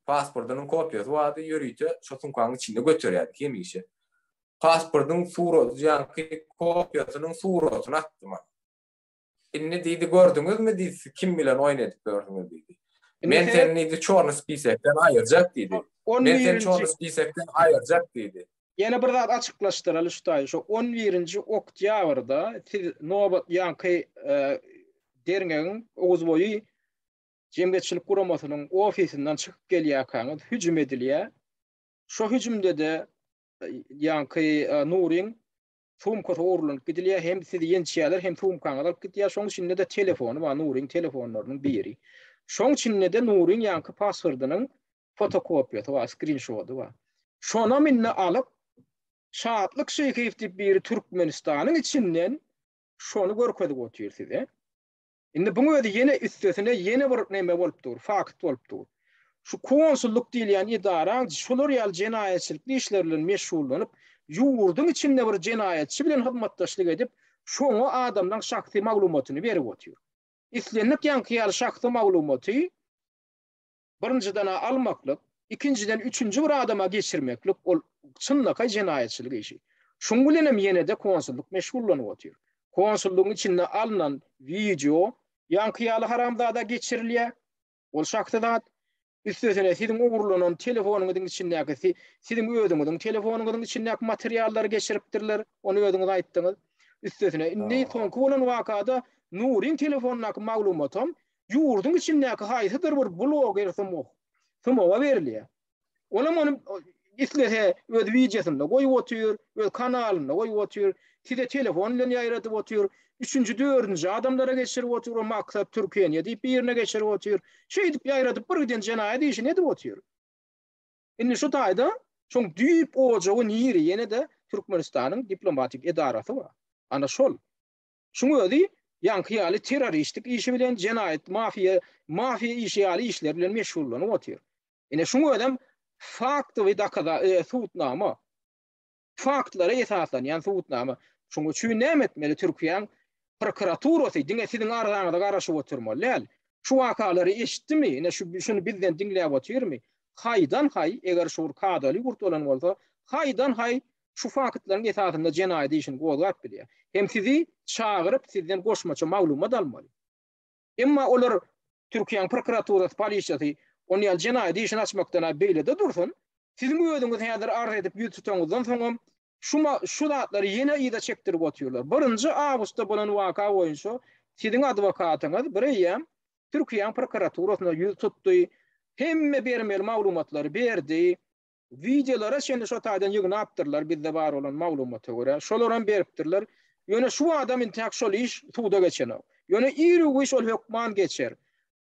Pasportynyň kopyasy bardy, ýörüýte şu sunkaň içinde götürýärdi kemişe. Pasportynyň suraty ýa-ni kopyasynyň suratyny attym. Inni diýdi gördüňizmi diýdi, kim bilen oýnadyp gördüňiz diýdi. Men seni çorny spisekden aýyrjak diýdi. Men seni çorny spisekden aýyrjak diýdi. Ýene bir zat açyklaşdyraly şu taý, şu 11-nji oktýabrda nobat ýanky derňeň Ozboýy Jemgyýetçilik Guramasynyň ofisinden çykyp gelýärkäňiz hüjüm edilýär. Şu hüjümde de ýanky Nurin sumkasy urulup gidilýär, hem sizi ýençýärler hem sumkaňy alyp gidýär. Şoň içinde de telefonu bar, Nurin telefonlarynyň biri. Şoň içinde de Nurin ýanky passwordynyň fotokopyasy bar, screenshoty bar. Şona minne alyp şatlyk şeýkefdi bir Türkmenistanyň içinden şonu görkezip otýar size. Indi bunu öde ýene üstesine ýene bir näme bolup dur, fakt bolup dur. Şu konsulluk diýilýän idara şolar ýaly jenaýetçilik işlerle meşgullanyp ýurdun içinde bir jenaýetçi bilen hyzmatdaşlyk edip şoňa adamdan şahsy maglumatyny berip otýar. İslenip ýanky ýaly şahsy maglumaty birinciden almaklyk, ikinciden üçüncü bir adama geçirmeklik ol çynlaka jenaýetçilik işi. Şoň bilen hem ýene de konsulluk meşgullanyp otýar. Konsullugyň içinde alynan video ýanky ýaly haramzada geçirilýär. Ol şahsy zat üstesine siziň uğurlanan telefonuňyzyň içindäki siziň öýdüňiziň telefonuňyzyň içindäki materiallary geçiripdirler. Onu öýdüňiz aýtdyňyz. Üstesine indi soňky bolan wakada Nurin telefonunaky maglumatam ýurdun içindäki haýsydyr bir bloger sumoga berilýär. Olam onu islese öz videosyna goýup otýar, öz kanalyna goýup otýar, size telefon bilen ýaýratyp otýar, 3-nji 4-nji adamlara geçirip otýar, maksat Türkiýe diýip bir ýerine geçirip otýar. Şeý diýip ýaýratyp birden jenaýat işini edip otýar. Indi şu taýda şoň düýüp ojagy niri ýene de Türkmenistanyň diplomatik edarasy bar. Ana şol. Şuňa ödi ýanky ýaly terroristik işi bilen jenaýat, mafiýa işi ýaly işler bilen meşgullanyp otýar. Ine şuňa ödem faktı we dakada suutnama faktlara esaslanýan suutnama şoňa çün nämetmeli Türkiýanyň prokuraturasy diňe siziň aradaňyzda garaşyp oturmaly. Şu wakalary eşitdimi? Ne şunu bizden dinläp oturmy? Haydan hay eger şu kadaly gurtulan bolsa, haydan hay şu faktlaryň esasynda jenaýat işini gozap bilýär. Hem sizi çağırıp sizden goşmaça maglumat almaly. Emma olar Türkiýanyň prokuraturasy, polisiýasy onu ýa jenaýat işini açmakdan beýlede dursun. Sizin özüňiz häzir arz edip ýüz tutangyzdan soň şu datlary ýene ýyda çekdirip oturýarlar. 1-nji awgustda bolan waka boýunça siziň adwokatyňyz birem Türkiýanyň prokuraturasyna ýüz tutdy. Hemme bermeli maglumatlary berdi. Videolara şeňle şo taýdan ýygyny apdyrlar bizde bar bolan maglumata görä. Şolaram beripdirler. Ýöne şu adam intäk şol iş tuğda geçenok. Ýöne ýyry iş ol hökman geçer.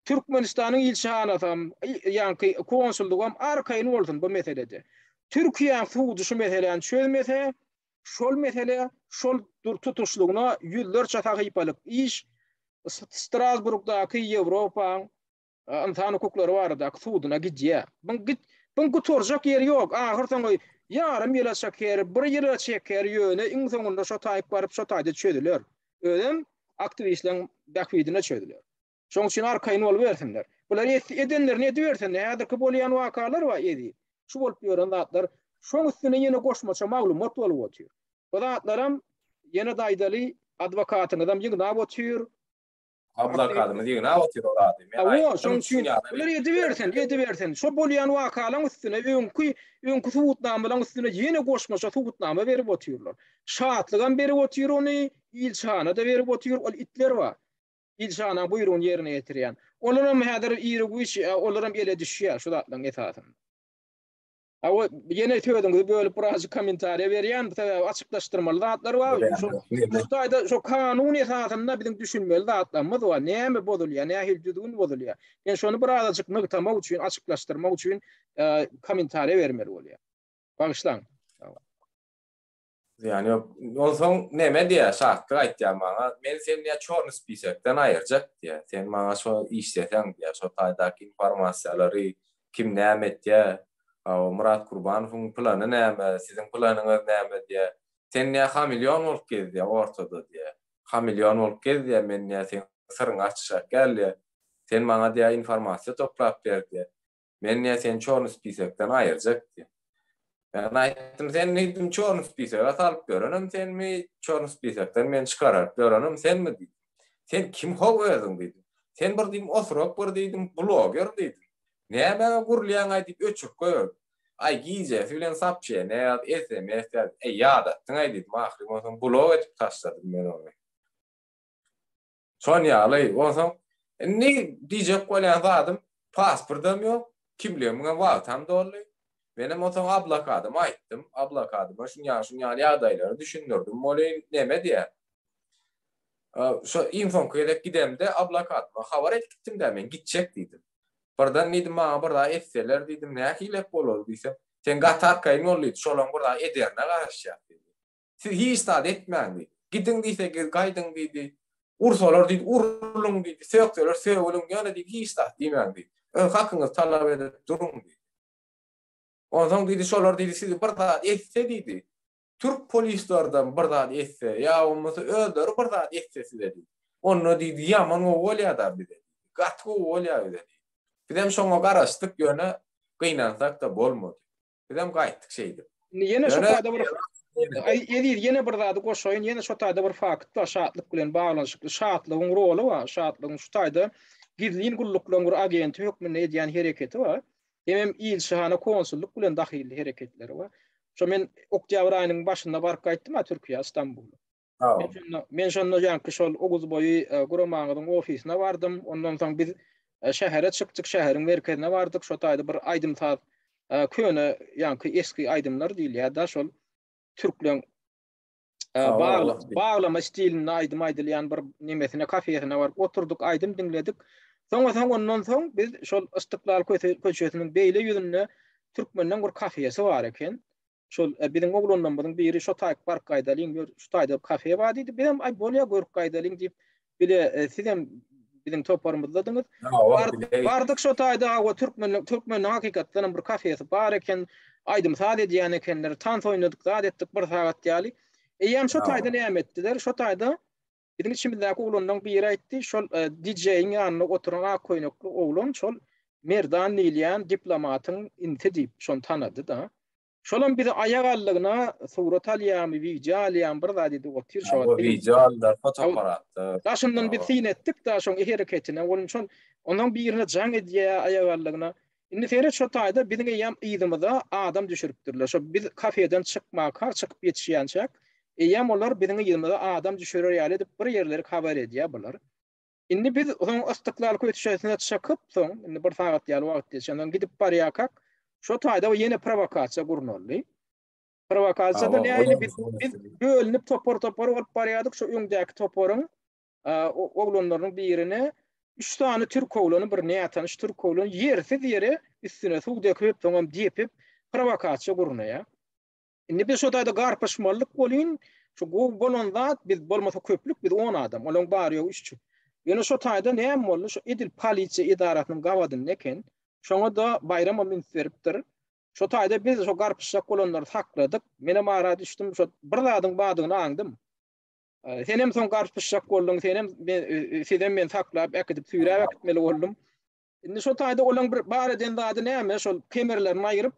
Türkmenistanyň ilçhanasam, ýa-ni konsuldugam arkaýyn bolsun bu meselede. Türkiýe tuğdu şu meseleni çözmese, şol mesele, şol tutuşluğuna ýüllerçe takypalyk iş, Strasburgdaky Ýewropa insan hukuklary barada tuğduna gidýär. Bun guturjak ýeri ýok. Ahyrdan yarım ýyla çeker, bir ýyla çeker ýöne iň soňunda şo taýyp baryp şo taýda çödüler. Ödem aktivistleň bakwydine çödüler. Şoň üçin arkaýyn bolup bersinler. Bular edenler ne diýersinler? Häzirki bolýan wakalar wa edi. Şu bolup ýören zatlar şoň üstüne ýene goşmaça maglumat bolup otýar. Bu zatlaram ýene daýdaly adwokatyňyzam ýygnap otýar. Adwokatymyz ýygnap otýar orady. Şoň üçin bular edi bersin. Şo bolýan wakalaň üstüne öňkü suwutnama bilen üstüne ýene goşmaça suwutnama berip otýarlar. Şahatlygam berip otýar ony, ilçana da berip otýar, ol itler var. İlçana buyruğun yerine getirýän. Olaram häzir ýyry güýç, olaram ele düşýär şu zatlaryň esasynda. Awa ýene töýdüňiz bölüp biraz kommentariýa berýän, açyklaşdyrmaly zatlar bar. Şu taýda şu kanun esasynda biziň düşünmeli zatlarymyz bar. Näme bozulýar, näme hiljudyň bozulýar. Men şonu birazajyk nyktamak üçin, açyklaşdyrmak üçin kommentariýa bermeli bolýar. Bagyşlaň. Yani onsoň näme diýär şahty aýtýar maňa, men seni çorny spisekden aýyrjak diýär. Sen maňa şo işleseň diýär, şo taýdaky informasiýalary kim näme etýär, Murat Gurbanowyň plany näme, siziň planyňyz näme diýär. Sen näme hamilyon bolup gezdiýär ortada diýär. Hamilyon bolup gezdiýär, men näme sen syryň açjak geldi. Sen maňa diýär informasiýa toplap ber diýär. Men näme sen çorny spisekden aýyrjak diýär. Yani aýtdym sen nidim çorny spisekden alyp görenem, sen mi çorny spisekden men çykaryp görenem, sen mi diýdim. Sen kim hoýadyň diýdim. Sen bir diýdim osurok, bir diýdim bloger diýdim. Näme gurlýan aýdyp öçük goýar. Ay giýje, filan sapçy, näme SMS ýa-da, taňa diýdim, ahry bolsa blog etip taşladym men onu. Şoň ýaly, bolsa ne diýjek bolýan zatym, pasportym ýok, kimligim var tam dolly. Benim otaň ablakadym aýtdym, ablakadyma şuňa ýagdaýlary düşündirdim. Moly näme diýär? Şo infonkede gidemde ablakadyma habar etdim men gitjek diýdim. Birden diýdim maňa bir daha etseler diýdim, näme hilep bolar diýsem, sen gatarkaýyn bolýar, şolaň bir daha ederne garaşýar diýdi. Siz hiç taýt etmäňdi. Gidin diýse gaýdyň diýdi. Ursalar diýdi, urluň diýdi, söýükler söýülüň ýa-da diýdi, hiç taýt diýmäňdi. Öz hakyňyz talap edip duruň diýdi. Ondan diýdi, şolar diýdi, siz bir daha etse diýdi. Türk polislerden bir daha etse, ýa bolmasa özleri bir daha etse size diýdi. Onu diýdi, ýaman bolýar bize. Gatgy bolýar diýdi. Bizem şoňa garaşdyk ýöne gynansak da bolmady. Bizem gaýtdyk şeýdi. Ýene şo taýda bir ýene bir zady goşaýyn, ýene şo taýda bir fakt var, şatlyk bilen baglanşykly şatlygyň roly var. Şatlygyň şu taýda gizlin gulluklyň agenti hökmüne edýän hereketi var. Hem ilçahana konsulluk bilen dahil hereketleri var. Şo men oktýabr aýynyň başynda bark aýtdym Türkiýe, Istanbul. Men şonu ýa-ni şol oguz boýy Guramaňyň ofisine bardym. Ondan soň biz şähere çykdyk, şäheriň merkezine bardyk. Şo taýda bir aýdym tat köne ýa-ni eski aýdymlar diýilýär da şol türkleň bağlama stilini aýdylýan bir nemesine kafesine barıp oturduk, aýdym dinledik. Ondan soň biz şol Istiklal köçesiniň beýle ýüzünde türkmenden bir kafesi bar eken. Şol biziň oglundan biri şo taýyp bark gaýdalyň, şo taýda kafe bar diýdi. Benim ay bolýa görüp gaýdalyň diýip bile sizem bizim toparımızda diňiz. Bardyk şo taýda o Türkmen hakykatdan bir kafesi bar eken aýdym sade diýen ekenler tans oýnadyk zat etdik bir sagat ýaly. Eýem şo taýda näme etdiler? Şo taýda bizim içimizdäki oglandan biri aýtdy, şol DJ-iň ýanyna oturan ak koýnakly oglan şol Merdan Nilyan diplomatyň inti diýip şonu tanady da. Şolan bir ayak allygyna surat alýamy, video alýam bir zat edi otyr şo. Videolar, fotoaparatlar. Daşyndan bir syn etdik da şoň hereketine bolun şon ondan birine jaň edýär ayak allygyna. Indi seret şo taýda biziň ýam ýydymyza adam düşüripdirler. Şo biz kafeden çykmak, çykyp ýetişýänçäk, ýam olar biziň ýydymyza adam düşürýär ýaly dip bir ýerleri habar edýär bular. Indi biz oň istiklal köýtüşesine çykyp soň, indi bir sagat ýaly wagt geçenden gidip barýakak. Şo taýda ýene provokasiýa gurnuldy. Provokasiýada näme biz bölünip topor bolup barýardyk. Şo öňdäki toporyň oglanlarynyň birine 3 tane Türk oglany bir näýe Türk oglany ýersiz ýere üstüne suw döküp soňam diýip provokasiýa gurnaýar. Indi biz şo taýda garpaşmalyk bolýan. Şo bolan zat biz bolmasa köplük biz 10 adam. Olaň barýar 3. Ýene şo taýda näme boldy? Şo edil polisiýa idaratynyň gawadyny eken. Şoňa da bayrama minseripdir. Şo taýda biz şo garpyşak bolanlary sakladyk. Mene mara düşdüm, şo bir zadyň badygyny aňdym. Senem soň garpyşak boldum, senem men saklap ekidip süýräp gitmeli boldum. Indi şo taýda olaň bir bar eden zady näme? Şol kemerlerini aýryp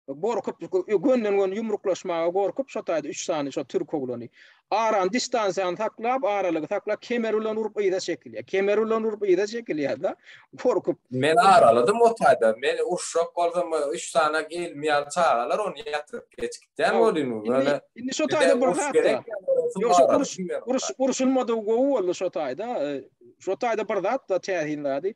gorkup gönnen yumruklaşmaga gorkup şo taýda 3 sany şo Türk oglany. Aran distansiýany saklap, aralygy saklap kemer bilen urup ýa-da çekilýär. Kemer bilen urup ýa-da çekilýär da gorkup. Men araladym o taýda. Men uşak boldum 3 sany gelmeýär çağalar onu ýatyryp geçikden bolýan. Böyle indi şo taýda bir hatda. Uruşulmady gowy şo taýda. Şo taýda bir zat da tähindädi.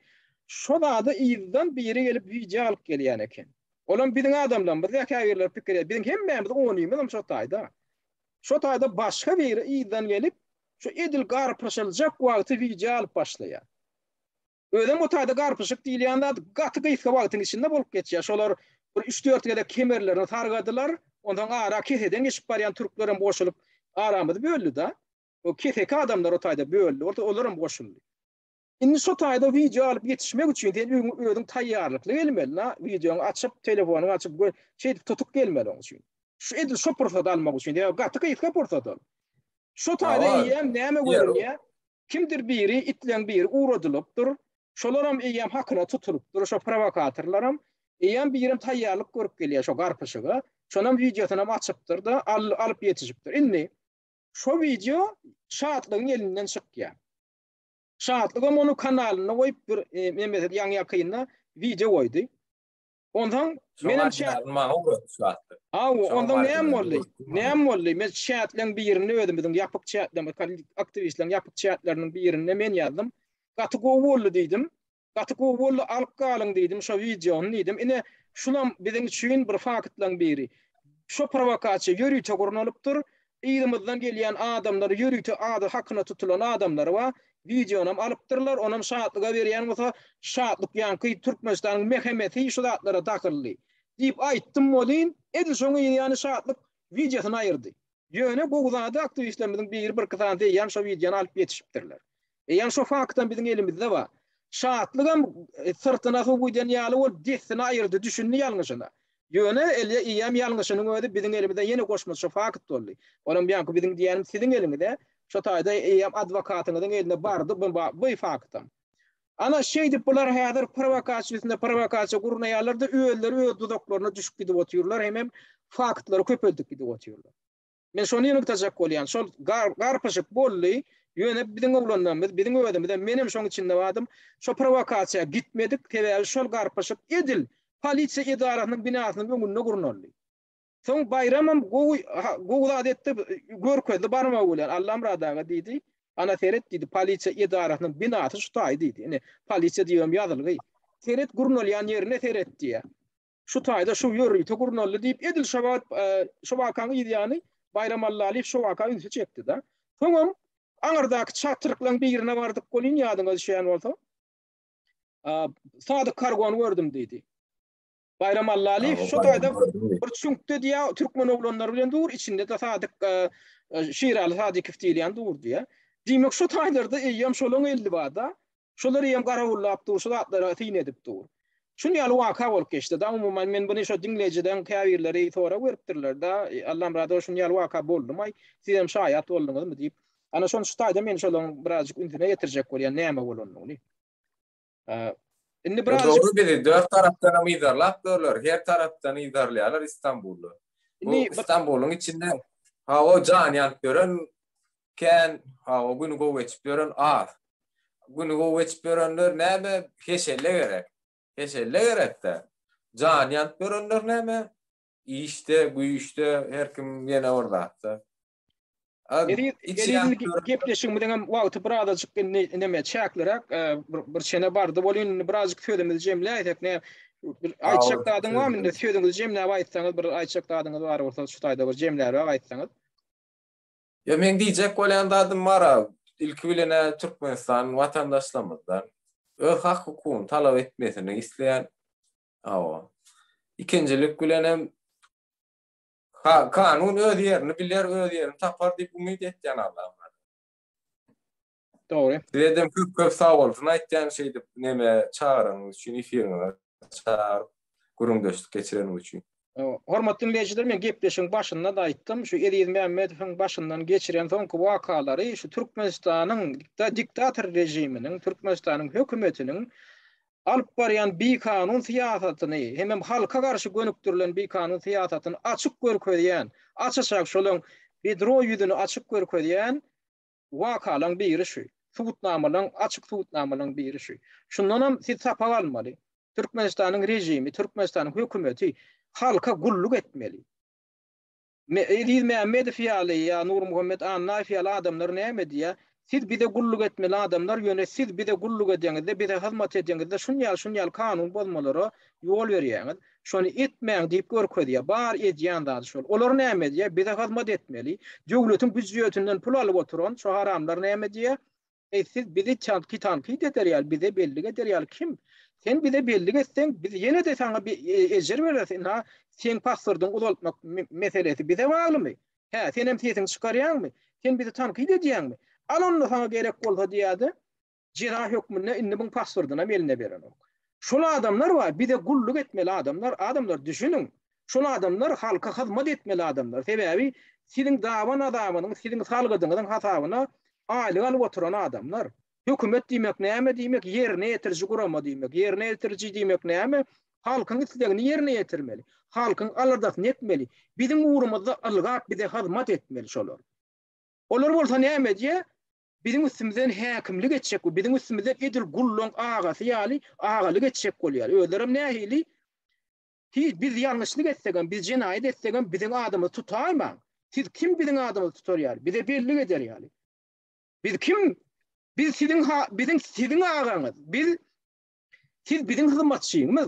Şo zady ýyldan biri gelip video alyp gelýän eken. Olan biziň adamlar, bir ýa-da pikir edip, biziň hemmemiz onymy şo taýda. Şo taýda başga bir ýyldan gelip, şo edil garpyşyljak wagty video alyp başlaýar. Ödem o taýda garpyşyk diýilýände gaty gyýyska wagtyň içinde bolup geçýär. Şolar bir 3-4 gede kemerlerini targadylar, ondan ara keseden geçip barýan türklerin boşulyp aramyzy böldü da. O kesek adamlar o taýda böldü, olaryň boşuldy. Indi şo taýda video alyp ýetişmek üçin öňüň taýýarlykly gelmeli. Videoňy açyp, telefonyny açyp tutup gelmeli oň üçin. Şu edil şo pursat almak üçin, gaty gyýyska pursat al. Şo taýda ýem näme görünýär? Kimdir biri itlen biri uradylypdyr. Şolaram ýem hakyna tutulypdyr. Şo provokatorlaram ýem birim taýýarlyk görüp gelýär şo garpyşyga. Şonam videosyny açypdyr da alyp ýetişipdir. Indi şo video şatlygyň elinden çykýar. Şahatlygam onu kanalyna goýup bir memleket ýaňy ýakyna video goýdy. Ondan menem ondan näme boldy? Näme boldy? Men chatlaryň birini ödüm, ýapyk chatlar, aktivistlerin ýapyk chatlarynyň birini men ýazdym. Gaty gowy boldy diýdim. Gaty gowy boldy alyp galyň diýdim, şo videony diýdim. Ine şulam biziň üçin bir faktlaryň biri. Şo provokasiýa ýörüýte gurnalypdyr. Ýylymyzdan gelýän adamlar ýörüýte ady hakyna tutulan adamlar wa videonam alypdyrlar, onam şahatlyga berýän bolsa şahatlyk ýanky Türkmenistanyň mehemeti şu zatlara takyldy diýip aýtdym bolyn. Edil şoňa ýani şahatlyk videosyny aýyrdy. Ýöne bu zady aktivistlerimiň bir kysany diýen şo videony alyp ýetişipdirler. Ýani şo faktdan biziň elimizde bar. Şahatlygam sırtyna su guýdan ýaly bolup desini aýyrdy, düşündi ýalňyşyna. Ýöne ýam ýalňyşynyň öňünde biziň elimizde ýene goşmaly şo fakt boldy. Onam ýanky biziň diýenim siziň elimizde. Şo taýda ýam adwokatynyň elinde bardy bu faktam. Ana şeýdip bular häzir provokasiýa gurnaýarlarda öýler öz dudaklaryna düşüp gidip oturýarlar, hem faktlary köpeldik gidip oturýarlar. Men şonu ýönükdejek bolýan, şol garpyşyk boldy, ýöne biziň oglanlarymyz, biziň öýdemizde menem şoň içinde badym, şo provokasiýa gitmedik, täze şol garpyşyk edil polisiýa idarasynyň binasynyň öňünde gurnaldy. Soň bayramam gowy adetde görkezli barma bolýar. Allam radaga diýdi. Ana seret diýdi polisiýa idarasynyň binasy şu taýda diýdi. Ine polisiýa diýem ýazylgy. Seret gurnalýan ýerine seret diýär. Şu taýda şu ýörüýte gurnaldy diýip edil şo wakaň ýany bayram allaly şo wakaň ünsü çekdi da. Soňam aňardaky çatryklaryň birine bardyk bolýan ýadyňyza düşýän bolsa. Sadyk kargony gördüm diýdi. Bayram Allaly şo taýda bir çüňkde diýär türkmen oglanlary bilen dur içinde de sadyk Şiraly Sadykow diýilýän dur diýär. Diýmek şo taýlarda ýam şolaň eldi barda. Şolary hem garagullap dur, şolatlara tin edip dur. Şunu ýaly waka bolup geçdi. Da umuman men bunu şo dinlejiden käbirleri tora beripdirler da Allah'ım razı olsun ýaly waka boldy. May sizem şaýat boldyňyzmy diýip ana şonu ştaýda men şolaň birazjyk üntüne getirjek bolýan näme bolanyny. Indi birazjyk doğru biri dört taraftan idarlap durlar. Her taraftan idarlayalar İstanbul'u. Bu İstanbul'un içinde o can yanıp gören ken o günü go geçip gören günü go geçip görenler näme heşelle gerek. Heşelle gerek de. Can yanıp görenler näme? İşte bu işte her kim yine orada. Gepleşiň bilen wagty birazjyk näme çäklerak bir şene bardy bolýan birazjyk söýdümiz jemläýek näme bir aýtjak dadyň barmy indi söýdümiz jemläp aýtsaňyz bir aýtjak dadyňyz bar bolsa şu taýda bir jemläp aýtsaňyz. Ya men diýjek bolýan dadym bar. İlki bilene Türkmenistan watandaşlarymyzdan hak hukukyny talap etmesini isleýän ikinjilik bilen hem kanun öz yerini biler, öz yerini tapar diýip umyt etýän Allah'ım. Doğru. Dedem köp sağ bolsun aýtýan şeýdi näme çağıryňyz üçin efiriňe çağır gurumdaşlyk geçirenim üçin. Hormatly dinleýijiler, men gepleşiň başynda da aýtdym, şu Eliýet Mämmedowyň başyndan geçiren soňky wakalary şu Türkmenistanyň diktator rejiminiň, Türkmenistanyň hökümetiniň alyp barýan bir kanun siýasatyny, hem halka garşy gönüktirilen bir kanun siýasatyny açyk görkezýän, açyk şolaň bedro ýüzüni açyk görkezýän wakalaň biri şu. Subutnamalaň, açyk subutnamalaň biri şu. Şundan hem siz tapa almaly. Türkmenistanyň rejimi, Türkmenistanyň hökümeti halka gulluk etmeli. Eliýet Mämmedow ýaly ýa Nur Muhammed Annaýew ýaly adamlar näme diýär? Siz bize gulluk etmeli adamlar ýöne siz bize gulluk edýäňizde, bize hyzmat edýäňizde şunýal kanun bolmalara ýol berýäňiz. Şonu etmeň diýip görkezýär. Bar edýän zat şol. Olar näme diýär? Bize hyzmat etmeli. Döwletiň büdjetinden pul alyp oturan şu haramlar näme diýär? Siz bizi tanqid ederýär, bize belli ederýär kim? Sen bize belli etseň, biz ýene de sana bir ejir berersin ha. Sen pasportyň uzaltmak meselesi bize baglymy? Sen hem sesini çykarýarmy? Sen bizi tanqid edýärmi? Alonda sana gerek bolsa diýädi. Jera hökmüne indi bu pasportyna meline beren. Şol adamlar var, bize gulluk etmeli adamlar düşünün. Şol adamlar halka hyzmat etmeli adamlar. Sebäbi siziň dawan adamynyň, siziň salgydyňyzyň hasabyna aýlyk alyp oturan adamlar. Hökümet diýmek näme diýmek? Ýerine ýetirji gurama diýmek. Ýerine ýetirji diýmek näme? Halkyň islegini ýerine ýetirmeli. Halkyň alardasyny etmeli. Biziň urumyzda algap bize hyzmat etmeli şolar. Olar bolsa näme diýär? Biziň üstümizden häkimlik etjek, biziň üstümizden edil gullun agasy ýaly agalyk etjek bolýar. Özlerim nähili? Biz ýalňyşlyk etsek, biz jenaýat etsek, biziň adamy tutaýman. Siz kim biziň adamy tutarýar? Bize belli ederýär. Biz kim? Biz sizin ağanız. Siz bizim hyzmatçyňyz.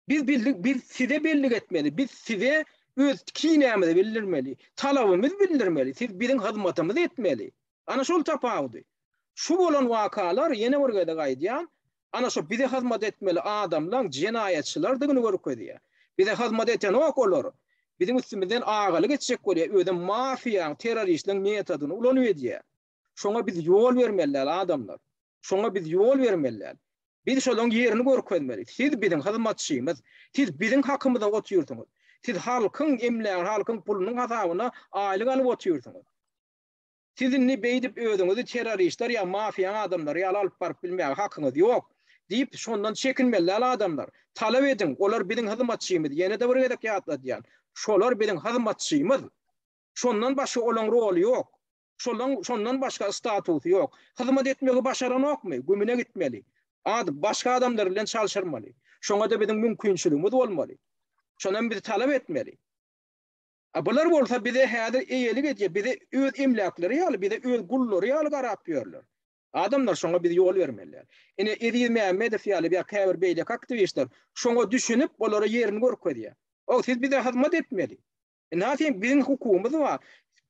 Biz size belli etmeli. Biz size öz kinämizi bildirmeli. Talabymyzy bildirmeli. Siz bizim hyzmatymyzy etmeli. Ana şol tapawdy. Şu bolan wakalar ýene bir gaýda gaýdýan. Ana şo bize hyzmat etmeli adamlar, jenaýatçylar diňini görkezýär. Bize hyzmat eten okolar. Bizim üstümizden agalyk etjek bolýar. Öde mafiýa, terroristliň metodyny ulanyp edýär. Şoňa biz ýol bermeliler adamlar. Şoňa biz ýol bermeliler. Biz şolaň ýerini görkezmeli. Siz biziň hyzmatçymyz. Siz biziň hakymyzda oturýarsyňyz. Siz halkyň emleýän, halkyň pulunyň hasabyna aýlyk alyp oturýarsyňyz. Siziň ne beýdip özüňizi terroristler ýa mafiýa adamlar ýa alyp baryp bilmeýän hakyňyz ýok diýip şondan çekinmeliler adamlar. Talap edin, olar biziň hyzmatçymyz. Ýene de bir gedek ýatladýan. Şolar biziň hyzmatçymyz. Şondan başga olaň rol ýok. Şondan başka statusu yok. Hyzmat etmegi başaran okmy? Gümüne gitmeli. Başka adamlar bilen çalışyrmaly. Şoňa da bizim mümkinçiligimiz bolmaly. Şoňam biz talap etmeli. Bular bolsa bize häzir eýelik edýär, bize öz emläkleri ýaly, bize öz gullary ýaly garap ýörler. Adamlar şoňa biz ýol bermeliler. Ene Eliýet Mämmedow ýaly bir käbir beýlek aktivistler şoňa düşünüp bolary ýerini görkezýär. O siz bize hyzmat etmeli. Näçe biziň hukumumyz bar.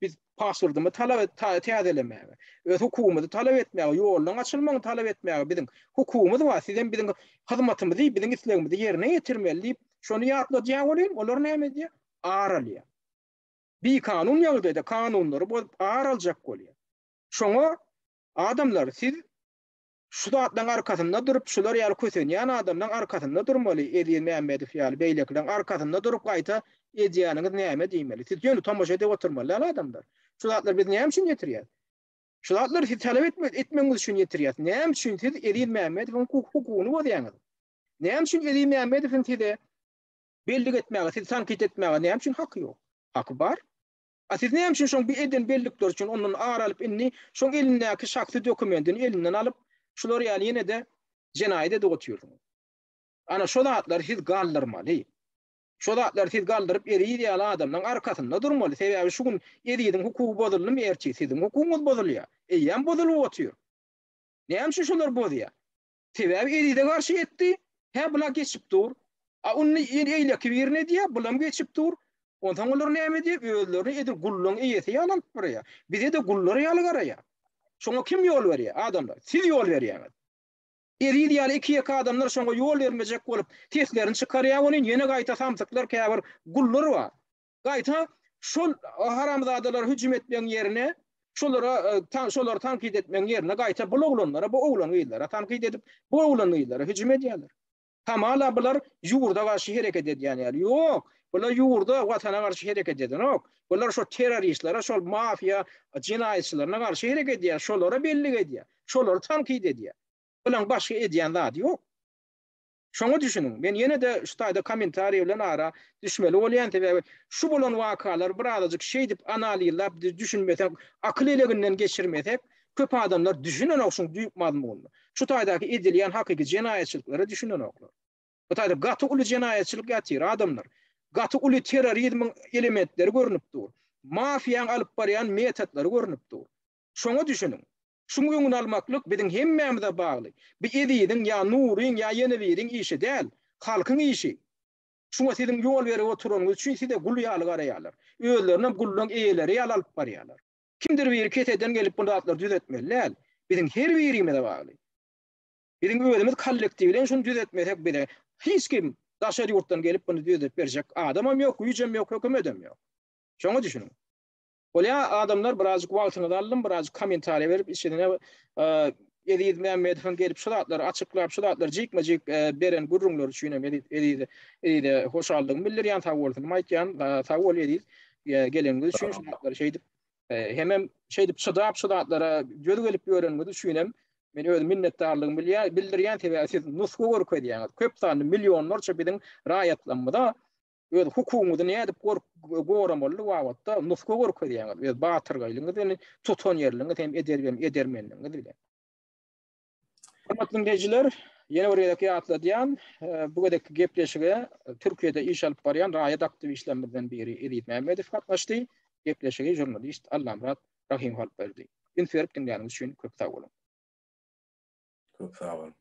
Biz pasportymy talap täzelemegi, öz hukumaty talap etmegi, ýolun açylmagyny talap etmegi biziň hukumumyz bar. Sizden biziň hyzmatymyzy, biziň islegimizi ýerine ýetirmeli diýip şonu ýatladýan bolan, olar näme diýär? Aralýar. Bir kanun ýagdaýda kanunlary bolup araljak bolýar. Şoňa adamlar siz şu zatlaryň arkasynda durup şular ýaly kösenýän adamlaryň arkasynda durmaly. Edin Mämmedow ýaly beýlekliň arkasynda durup gaýta edýäniňiz näme diýmeli? Siz ýöne tamaşa edip oturmaly adamlar. Şu zatlar biz näme üçin ýetirýär? Şu zatlar siz talep etmeňiz üçin ýetirýär. Näme üçin siz Edin Mämmedowyň hukugyny bozýaňyz? Näme üçin Edin Mämmedowyň size bellik etmäge, siz tankit etmäge näme üçin haky ýok? Haky bar. Siz näme üçin şoň bir edin bellikler üçin onuň aralyp inni şoň elindäki şahsy dokumentini elinden alyp şular ýaly ýene de jenaýda dogutýardyňyz. Ana şu zatlar siz galdyrmaly. Şu zatlar siz galdyryp eriydi ýaly adamlaryň arkasynda durmaly. Sebäbi şu gün eriýidiň hukugy bozulmy erçi, siziň hukugyňyz bozulýar. Eýýän bozulyp otýar. Näme üçin şolar bozýar? Sebäbi eriyde garşy etdi, he bular geçip dur. Onu eýleki birine diýär, bulam geçip dur. Ondan olar näme diýip özlerini edir gullun eýeti ýalan buraya. Bize de gullary ýaly garaýar. Şoňa kim ýol berýär? Adamlar. Siz ýol berýäňiz. Eriydi ýaly iki ýaka adamlar şoňa ýol bermejek bolup teslerini çykarýar, ony ýene gaýta samsyklar käbir gullar bar. Gaýta şol haramzadalar hüjüm etmeň ýerine, şolara tankit etmeň ýerine gaýta bu oglanlara, bu oglan ýyllara tankit edip bu oglan ýyllara hüjüm edýärler. Tamala bular ýurda garşy hereket edýänler. Ýok, bular ýurda watana garşy hereket edýänok. Bular şo terroristlere, şol mafia jinaýatçylaryna garşy hereket edýär, şolara bellik edýär, şolary tankit edýär. Bulan başga edýän zat ýok. Şoňa düşünün. Men ýene de şu taýda kommentariýa bilen ara düşmeli bolýan tebe şu bolan wakalar birazajyk şeýdip analizlap düşünmesek, akyl eleginden geçirmesek, köp adamlar düşünen okşun düýüp mazmunly. Şu taýdaky edilýän hakyky jenaýatçylyklary düşünen oklar. Bu taýda gaty uly jenaýatçylyk ýatyr adamlar. Gaty uly terrorizm elementleri görünüp dur. Mafiýaň alyp barýan metotlary görünüp dur. Şoňa düşünün. Şunu ýöňüne almaklyk biziň hemmämize bagly. Bir ediýiň ýa nuryň ýa ýene biriň işi däl, halkyň işi. Şuňa siziň ýol berip oturanyňyz üçin size gul ýaly garaýarlar. Özlerine gullaň eýeleri ýaly alyp barýarlar. Kimdir bir keteden gelip bu zatlar düzeltmeliler. Biziň her birimize bagly. Biziň özümiz kollektiw bilen şunu düzeltmesek bile hiç kim daşary ýurtdan gelip bunu düzeltip berjek adamam ýok, güýjem ýok, hökümetem ýok. Şoňa düşünün. Olya adamlar birazcık wagtyny aldım, birazcık kommentariýa berip içine Edin Mämmedowyň gelip şu zatları açyklap, şu zatları jikmejik beren gurrunlar üçin edide hoşaldygymy bildirýän tawoldyny maýtýan, tawol edip gelenimiz üçin şu zatları şeýdip hemem şeýdip çydap şu zatlara göz gelip ýörenmedi düşünem. Men öz minnetdarlygymı bildirýän tebe siz nusgu görüp edýäňiz. Köp sanly milyonlarça biziň raýatlanmada öz hukugyny nädip goramaly wagtda nusgu görüp edýäňiz. Öz batyrgaýlygyny tutan ýerliňiz hem edermenliňiz bilen. Hormatly dinleýijiler, ýene bir ýerde ýatladýan bu gedek gepleşige Türkiýede iş alyp barýan raýat aktivistlerden biri Edin Mämmedow gatnaşdy. Gepleşige jurnalist Allamrat Rahim alyp berdi. Dinferip dinleýäniz üçin köp sag bolun. Çok sağ olun.